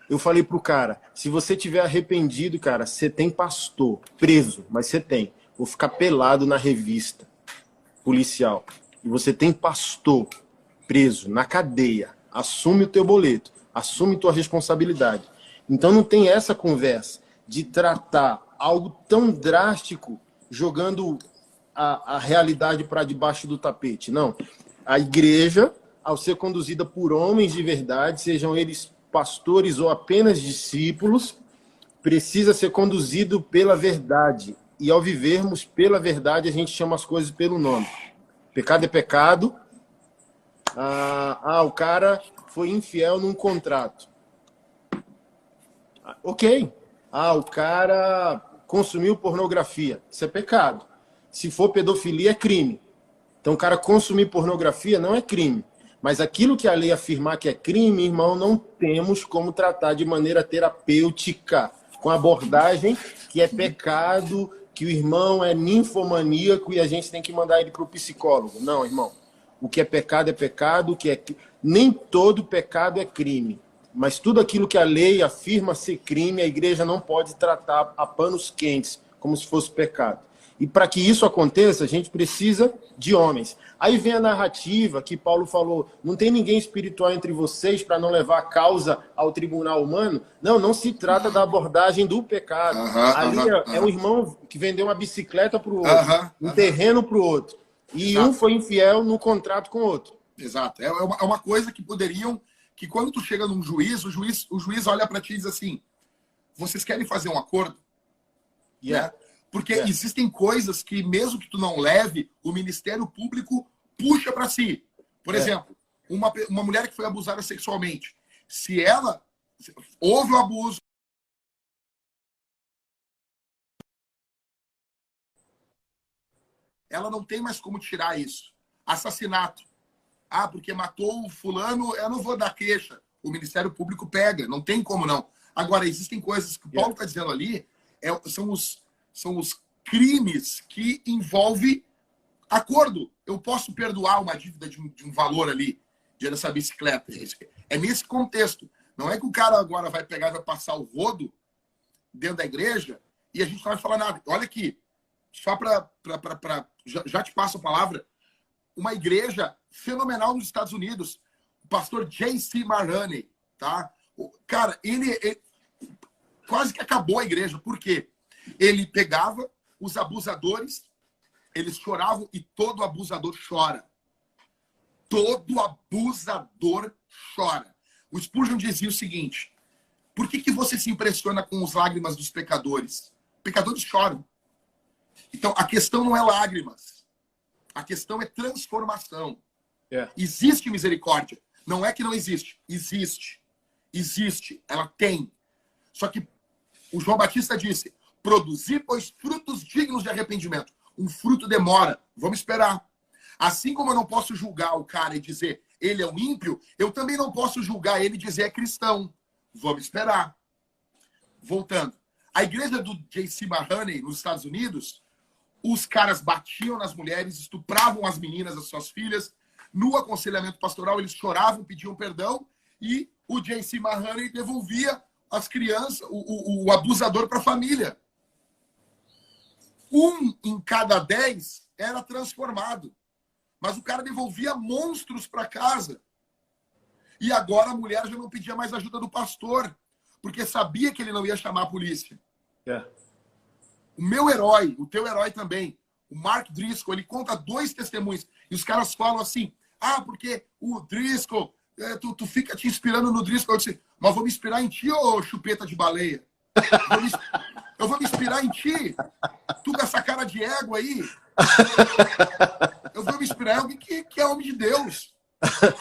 Eu falei pro cara, se você tiver arrependido, cara, você tem pastor preso, mas você tem. Vou ficar pelado na revista policial. E você tem pastor preso na cadeia. Assume o teu boleto, assume tua responsabilidade. Então não tem essa conversa de tratar algo tão drástico jogando a realidade para debaixo do tapete. Não. A igreja, ao ser conduzida por homens de verdade, sejam eles pastores ou apenas discípulos, precisa ser conduzido pela verdade. E ao vivermos pela verdade, a gente chama as coisas pelo nome. Pecado é pecado. O cara foi infiel num contrato. Ok. O cara consumiu pornografia. Isso é pecado. Se for pedofilia, é crime. Então, o cara consumir pornografia não é crime. Mas aquilo que a lei afirmar que é crime, irmão, não temos como tratar de maneira terapêutica, com abordagem que é pecado, que o irmão é ninfomaníaco e a gente tem que mandar ele para o psicólogo. Não, irmão. O que é pecado, nem todo pecado é crime. Mas tudo aquilo que a lei afirma ser crime, a igreja não pode tratar a panos quentes, como se fosse pecado. E para que isso aconteça, a gente precisa de homens. Aí vem a narrativa que Paulo falou, não tem ninguém espiritual entre vocês para não levar a causa ao tribunal humano. Não, não se trata da abordagem do pecado. Ali é o irmão que vendeu uma bicicleta para o outro, um terreno para o outro. E Exato. um foi infiel no contrato com o outro. Exato. É uma coisa que poderiam... Que quando tu chega num juiz, o juiz olha para ti e diz assim, vocês querem fazer um acordo? Yeah. Né? Porque existem coisas que, mesmo que tu não leve, o Ministério Público puxa para si. Por exemplo, uma mulher que foi abusada sexualmente. Se ela... Houve o abuso... Ela não tem mais como tirar isso. Assassinato. Ah, porque matou o fulano, eu não vou dar queixa. O Ministério Público pega, não tem como não. Agora, existem coisas que o Paulo está dizendo ali, são os crimes que envolvem acordo. Eu posso perdoar uma dívida de um valor ali, dessa bicicleta. É nesse contexto. Não é que o cara agora vai pegar e vai passar o rodo dentro da igreja e a gente não vai falar nada. Olha aqui, só para... Já te passo a palavra. Uma igreja fenomenal nos Estados Unidos, o pastor J.C. Maroney, tá? Cara, ele quase que acabou a igreja. Por quê? Ele pegava os abusadores, eles choravam e todo abusador chora. Todo abusador chora. O Spurgeon dizia o seguinte, por que você se impressiona com as lágrimas dos pecadores? Pecadores choram. Então, a questão não é lágrimas. A questão é transformação. Existe misericórdia. Não é que não existe. Existe. Existe. Ela tem. Só que o João Batista disse, produzir, pois, frutos dignos de arrependimento. Um fruto demora. Vamos esperar. Assim como eu não posso julgar o cara e dizer ele é um ímpio, eu também não posso julgar ele e dizer é cristão. Vamos esperar. Voltando. A igreja do J.C. Maroney, nos Estados Unidos, os caras batiam nas mulheres, estupravam as meninas, as suas filhas. No aconselhamento pastoral, eles choravam, pediam perdão. E o J.C. Maroney devolvia as crianças, o abusador para a família. 1 em cada 10 era transformado. Mas o cara devolvia monstros para casa. E agora a mulher já não pedia mais ajuda do pastor, porque sabia que ele não ia chamar a polícia. O meu herói, o teu herói também, o Mark Driscoll, ele conta 2 testemunhos. E os caras falam assim, porque o Driscoll, tu fica te inspirando no Driscoll. Eu disse, mas vou me inspirar em ti, ô chupeta de baleia. Eu vou me inspirar em ti. Tu com essa cara de ego aí. Eu vou me inspirar em alguém que é homem de Deus.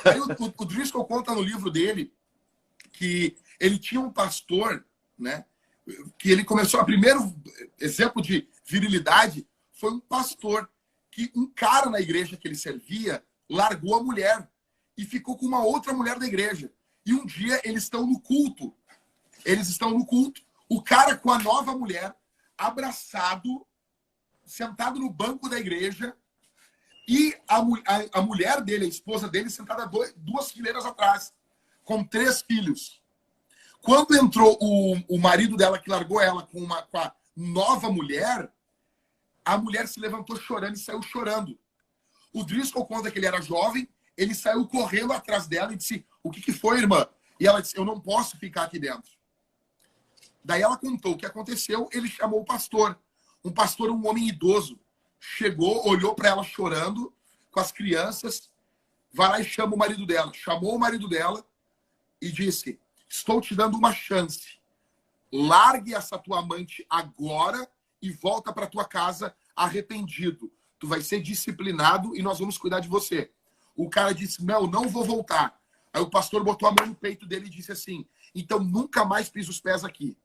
Aí o Driscoll conta no livro dele que ele tinha um pastor, né? Que ele começou, o primeiro exemplo de virilidade foi um pastor que um cara na igreja que ele servia largou a mulher e ficou com uma outra mulher da igreja. E um dia eles estão no culto. O cara com a nova mulher, abraçado, sentado no banco da igreja, e a mulher dele, a esposa dele, sentada 2 fileiras atrás, com 3 filhos. Quando entrou o marido dela, que largou ela com a nova mulher, a mulher se levantou chorando e saiu chorando. O Driscoll conta que ele era jovem, ele saiu correndo atrás dela e disse, o que foi, irmã? E ela disse, eu não posso ficar aqui dentro. Daí ela contou o que aconteceu, ele chamou o pastor. Um pastor, um homem idoso, chegou, olhou para ela chorando, com as crianças, vai lá e chama o marido dela. Chamou o marido dela e disse, estou te dando uma chance. Largue essa tua amante agora e volta para tua casa arrependido. Tu vai ser disciplinado e nós vamos cuidar de você. O cara disse, não vou voltar. Aí o pastor botou a mão no peito dele e disse assim, então nunca mais pisa os pés aqui.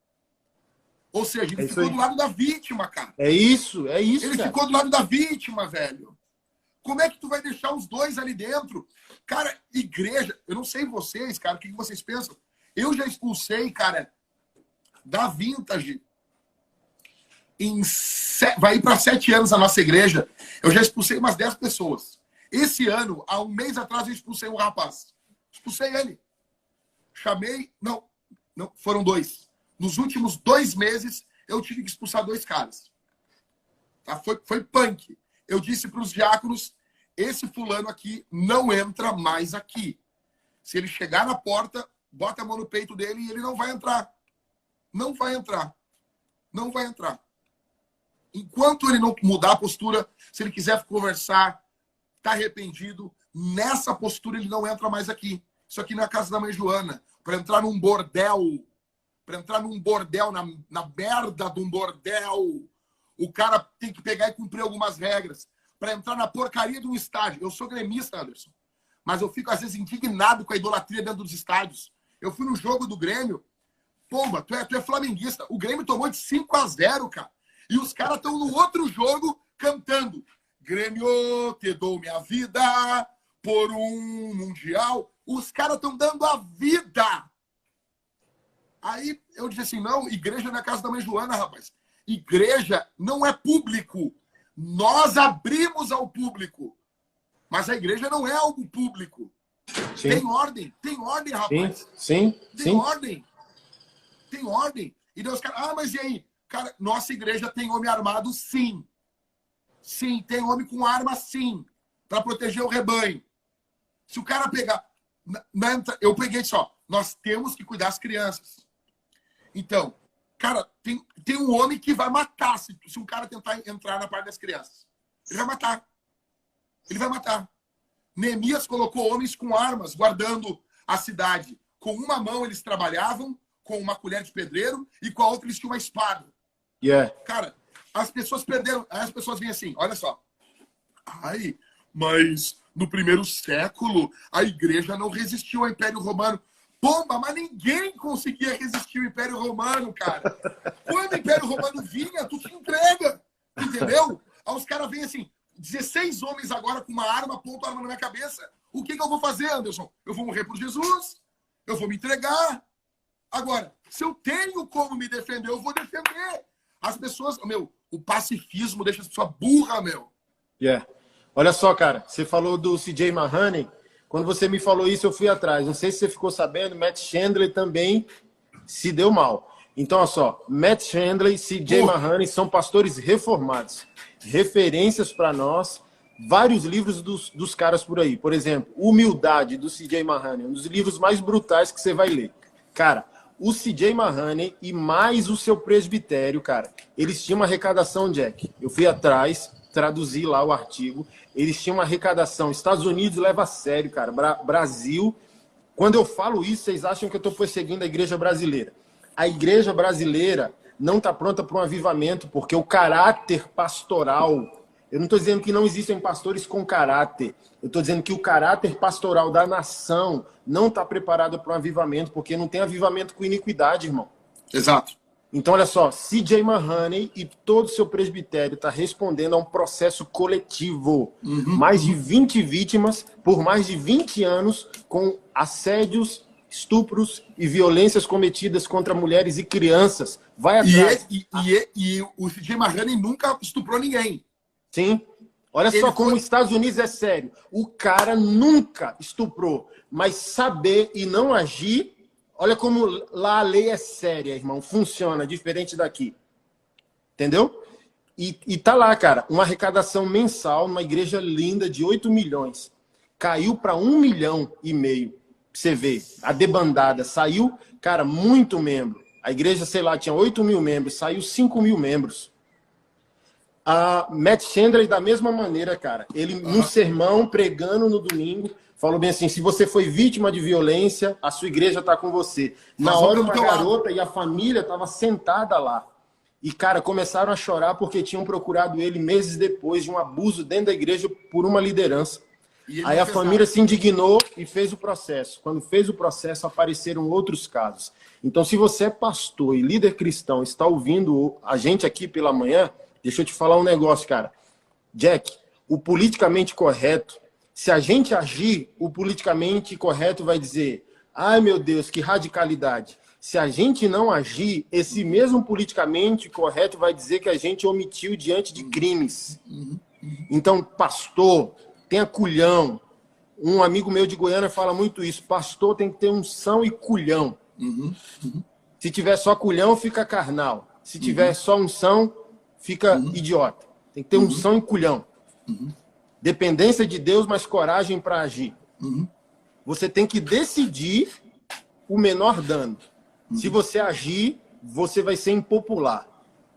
Ou seja, ele ficou do lado da vítima, cara. É isso. Ele ficou do lado da vítima, velho. Como é que tu vai deixar os dois ali dentro? Cara, igreja, eu não sei vocês, cara, o que vocês pensam? Eu já expulsei, cara, da Vintage. Vai ir para 7 anos a nossa igreja. Eu já expulsei umas 10 pessoas. Esse ano, há um mês atrás, eu expulsei um rapaz. Expulsei ele. Chamei... Não, foram 2. Nos últimos 2 meses, eu tive que expulsar 2 caras. Tá? Foi punk. Eu disse para os diáconos, esse fulano aqui não entra mais aqui. Se ele chegar na porta, bota a mão no peito dele e ele não vai entrar. Não vai entrar. Não vai entrar. Enquanto ele não mudar a postura, se ele quiser conversar, tá arrependido, nessa postura ele não entra mais aqui. Isso aqui não é a casa da mãe Joana. Para entrar num bordel, na merda de um bordel, o cara tem que pegar e cumprir algumas regras. Para entrar na porcaria de um estádio. Eu sou gremista, Anderson. Mas eu fico, às vezes, indignado com a idolatria dentro dos estádios. Eu fui no jogo do Grêmio. Pomba, tu é flamenguista. O Grêmio tomou de 5-0, cara. E os caras estão no outro jogo cantando. Grêmio, te dou minha vida por um mundial. Os caras estão dando a vida. Aí eu disse assim, não, igreja não é casa da mãe Joana, rapaz. Igreja não é público. Nós abrimos ao público. Mas a igreja não é algo público. Sim. Tem ordem, rapaz. Sim. Tem ordem. Tem ordem. E Deus, cara, mas e aí? Cara, nossa igreja tem homem armado, sim. Sim, tem homem com arma, sim. Para proteger o rebanho. Se o cara pegar... Eu peguei só. Nós temos que cuidar das crianças. Então, cara, tem um homem que vai matar se um cara tentar entrar na parte das crianças. Ele vai matar. Ele vai matar. Neemias colocou homens com armas guardando a cidade. Com uma mão eles trabalhavam, com uma colher de pedreiro, e com a outra eles tinham uma espada. Yeah. Cara, as pessoas perderam. Aí as pessoas vêm assim, olha só. Ai, mas no primeiro século a igreja não resistiu ao Império Romano. Pomba, mas ninguém conseguia resistir ao Império Romano, cara. Quando o Império Romano vinha, tu te entrega. Entendeu? Aí os caras vêm assim, 16 homens agora com uma arma, apontam a arma na minha cabeça. O que eu vou fazer, Anderson? Eu vou morrer por Jesus? Eu vou me entregar? Agora, se eu tenho como me defender, eu vou defender. As pessoas, o pacifismo deixa as pessoas burras, Yeah. Olha só, cara, você falou do C.J. Mahoney. Quando você me falou isso, eu fui atrás. Não sei se você ficou sabendo, Matt Chandler também se deu mal. Então, olha só, Matt Chandler e C.J. Mahoney são pastores reformados. Referências para nós, vários livros dos caras por aí. Por exemplo, Humildade, do C.J. Mahoney, um dos livros mais brutais que você vai ler. Cara, o C.J. Mahoney e mais o seu presbitério, cara, eles tinham uma arrecadação, Jack. Eu fui atrás, traduzi lá o artigo. Eles tinham uma arrecadação. Estados Unidos leva a sério, cara. Brasil. Quando eu falo isso, vocês acham que eu estou perseguindo a igreja brasileira. A igreja brasileira não está pronta para um avivamento, porque o caráter pastoral... Eu não estou dizendo que não existem pastores com caráter. Eu estou dizendo que o caráter pastoral da nação não está preparado para um avivamento, porque não tem avivamento com iniquidade, irmão. Exato. Então, olha só, C.J. Mahoney e todo o seu presbitério está respondendo a um processo coletivo. Mais de 20 vítimas por mais de 20 anos com assédios, estupros e violências cometidas contra mulheres e crianças. Vai atrás. E o C.J. Mahoney nunca estuprou ninguém. Sim. Olha só como os Estados Unidos é sério. O cara nunca estuprou, mas saber e não agir... Olha como lá a lei é séria, irmão. Funciona, diferente daqui. Entendeu? E tá lá, cara, uma arrecadação mensal numa igreja linda de 8 milhões. Caiu para 1,5 milhão. Você vê, a debandada saiu, cara, muito membro. A igreja, sei lá, tinha 8 mil membros, saiu 5 mil membros. A Matt Chandler, da mesma maneira, cara, ele no sermão, pregando no domingo, falou bem assim, se você foi vítima de violência, a sua igreja está com você. Na hora, uma garota e a família estavam sentada lá. E, cara, começaram a chorar porque tinham procurado ele meses depois de um abuso dentro da igreja por uma liderança. Aí a família se indignou e fez o processo. Quando fez o processo, apareceram outros casos. Então, se você é pastor e líder cristão, está ouvindo a gente aqui pela manhã, deixa eu te falar um negócio, cara. Jack, o politicamente correto, se a gente agir, o politicamente correto vai dizer, ai meu Deus, que radicalidade. Se a gente não agir, esse mesmo politicamente correto vai dizer que a gente omitiu diante de crimes. Então, pastor, tenha culhão. Um amigo meu de Goiânia fala muito isso. Pastor tem que ter unção e culhão. Se tiver só culhão, fica carnal. Se tiver só unção, fica idiota. Tem que ter unção e culhão. Dependência de Deus, mas coragem para agir. Você tem que decidir o menor dano. Se você agir, você vai ser impopular.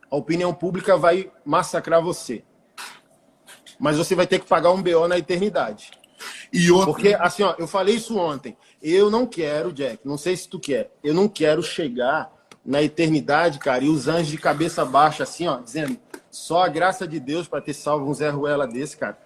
A opinião pública vai massacrar você. Mas você vai ter que pagar um BO na eternidade. E outra... Porque, assim, ó, eu falei isso ontem. Eu não quero, Jack, não sei se tu quer, eu não quero chegar na eternidade, cara, e os anjos de cabeça baixa, assim, ó, dizendo, só a graça de Deus para ter salvo um Zé Ruela desse, cara.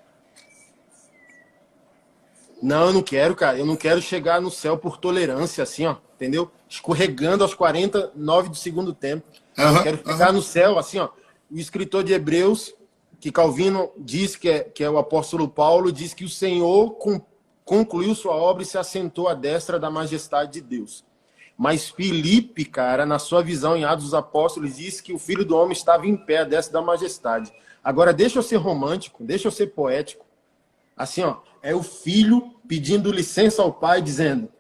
Não, eu não quero, cara. Eu não quero chegar no céu por tolerância, assim, ó, entendeu? Escorregando aos 49 do segundo tempo. Eu quero chegar no céu, assim, ó. O escritor de Hebreus, que Calvino diz que é o apóstolo Paulo, diz que o Senhor concluiu sua obra e se assentou à destra da majestade de Deus. Mas Filipe, cara, na sua visão em Atos dos Apóstolos, diz que o Filho do Homem estava em pé à destra da majestade. Agora, deixa eu ser romântico, deixa eu ser poético. Assim, ó, é o filho pedindo licença ao pai, dizendo,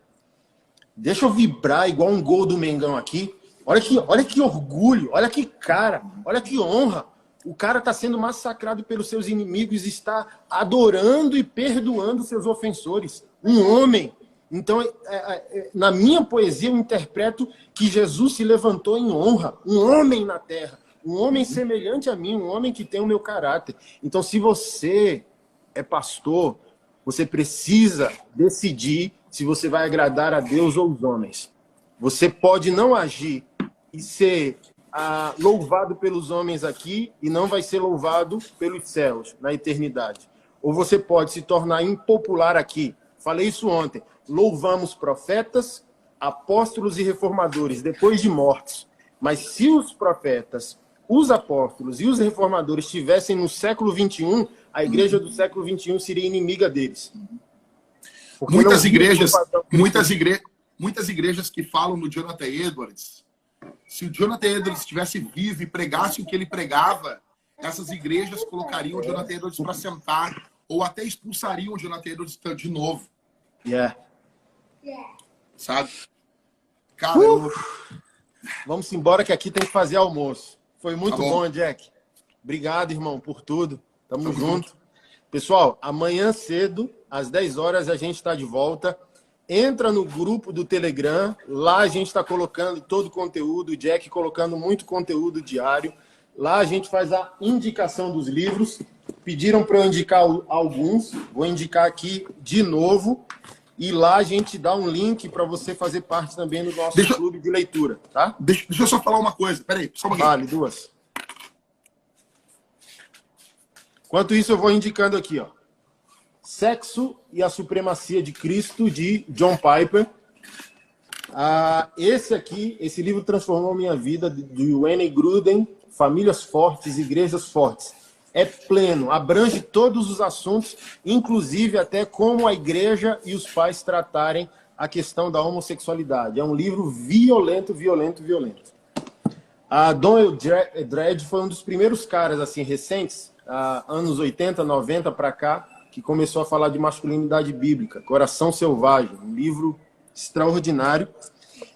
deixa eu vibrar igual um gol do Mengão aqui. Olha que orgulho, olha que cara, olha que honra. O cara está sendo massacrado pelos seus inimigos, está adorando e perdoando seus ofensores. Um homem. Então, na minha poesia, eu interpreto que Jesus se levantou em honra. Um homem na terra. Um homem semelhante a mim. Um homem que tem o meu caráter. Então, se você é pastor, você precisa decidir se você vai agradar a Deus ou os homens. Você pode não agir e ser louvado pelos homens aqui e não vai ser louvado pelos céus na eternidade. Ou você pode se tornar impopular aqui. Falei isso ontem. Louvamos profetas, apóstolos e reformadores depois de mortos. Mas se os profetas, os apóstolos e os reformadores estivessem no século XXI, a igreja do século XXI seria inimiga deles. Muitas igrejas que falam no Jonathan Edwards, se o Jonathan Edwards estivesse vivo e pregasse o que ele pregava, essas igrejas colocariam o Jonathan Edwards para sentar ou até expulsariam o Jonathan Edwards de novo. Sabe? Cara, vamos embora que aqui tem que fazer almoço. Foi muito bom, Jack. Obrigado, irmão, por tudo. Tamo junto. Pessoal, amanhã cedo, às 10 horas, a gente está de volta. Entra no grupo do Telegram. Lá a gente está colocando todo o conteúdo. O Jack colocando muito conteúdo diário. Lá a gente faz a indicação dos livros. Pediram para eu indicar alguns. Vou indicar aqui de novo. E lá a gente dá um link para você fazer parte também do nosso clube de leitura, tá? Deixa eu só falar uma coisa. Peraí, só uma Vale, duas. Enquanto isso, eu vou indicando aqui, ó. Sexo e a Supremacia de Cristo, de John Piper. Esse livro transformou minha vida, do Wayne Grudem, Famílias Fortes, Igrejas Fortes. É pleno, abrange todos os assuntos, inclusive até como a igreja e os pais tratarem a questão da homossexualidade. É um livro violento, violento, violento. A Donald Dredd foi um dos primeiros caras, assim, recentes, anos 80, 90 para cá, que começou a falar de masculinidade bíblica, Coração Selvagem, um livro extraordinário.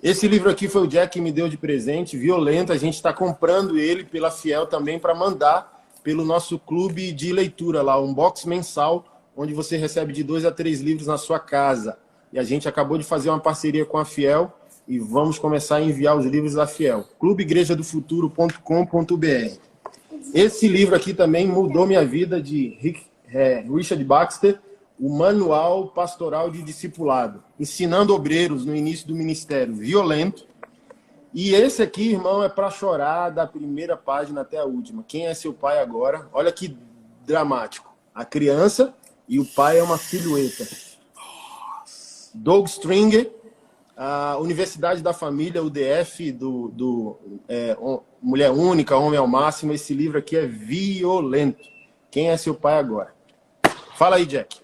Esse livro aqui foi o Jack que me deu de presente, violento, a gente está comprando ele pela Fiel também para mandar pelo nosso clube de leitura lá, um box mensal, onde você recebe de 2 a 3 livros na sua casa. E a gente acabou de fazer uma parceria com a Fiel e vamos começar a enviar os livros da Fiel. clubeigrejaDoFuturo.com.br. Esse livro aqui também mudou minha vida, de Richard Baxter, o Manual Pastoral de Discipulado, ensinando obreiros no início do ministério, violento. E esse aqui, irmão, é para chorar da primeira página até a última. Quem é seu pai agora? Olha que dramático. A criança e o pai é uma silhueta. Doug Stringer, a Universidade da Família, UDF, Mulher Única, Homem ao Máximo. Esse livro aqui é violento. Quem é seu pai agora? Fala aí, Jack.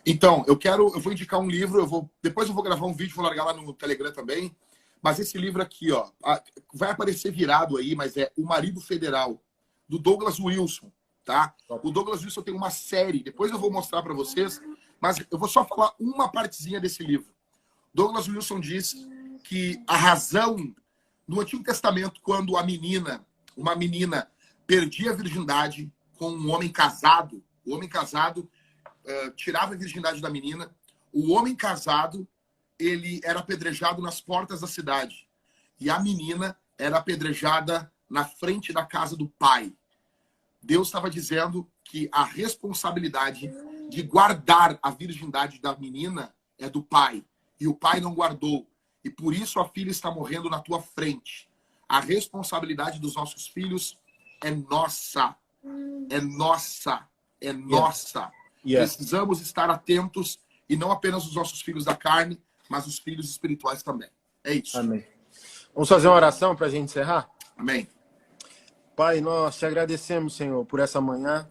Então, eu vou indicar um livro, depois eu vou gravar um vídeo, vou largar lá no Telegram também. Mas esse livro aqui, ó, vai aparecer virado aí, mas é O Marido Federal, do Douglas Wilson, tá? O Douglas Wilson tem uma série, depois eu vou mostrar para vocês, mas eu vou só falar uma partezinha desse livro. Douglas Wilson diz que a razão, no Antigo Testamento, quando uma menina perdia a virgindade, com um homem casado. O homem casado tirava a virgindade da menina. O homem casado, ele era apedrejado nas portas da cidade. E a menina era apedrejada na frente da casa do pai. Deus estava dizendo que a responsabilidade de guardar a virgindade da menina é do pai. E o pai não guardou. E por isso a filha está morrendo na tua frente. A responsabilidade dos nossos filhos é nossa. É nossa. É nossa. Precisamos estar atentos, e não apenas os nossos filhos da carne, mas os filhos espirituais também. É isso. Amém. Vamos fazer uma oração para a gente encerrar? Amém. Pai, nós te agradecemos, Senhor, por essa manhã.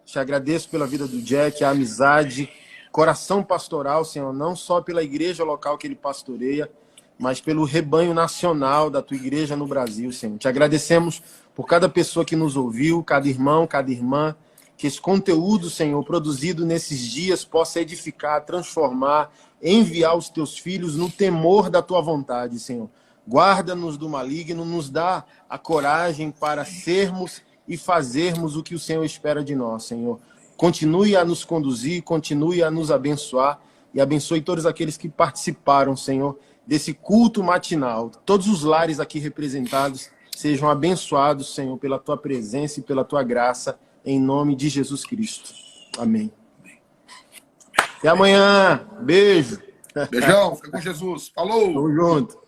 Te agradeço pela vida do Jack, a amizade, coração pastoral, Senhor, não só pela igreja local que ele pastoreia, mas pelo rebanho nacional da tua igreja no Brasil, Senhor. Te agradecemos por cada pessoa que nos ouviu, cada irmão, cada irmã, que esse conteúdo, Senhor, produzido nesses dias possa edificar, transformar, enviar os teus filhos no temor da tua vontade, Senhor. Guarda-nos do maligno, nos dá a coragem para sermos e fazermos o que o Senhor espera de nós, Senhor. Continue a nos conduzir, continue a nos abençoar e abençoe todos aqueles que participaram, Senhor, desse culto matinal. Todos os lares aqui representados sejam abençoados, Senhor, pela tua presença e pela tua graça, em nome de Jesus Cristo. Amém. Até amanhã. Beijo. Beijão, fica com Jesus. Falou. Tamo junto.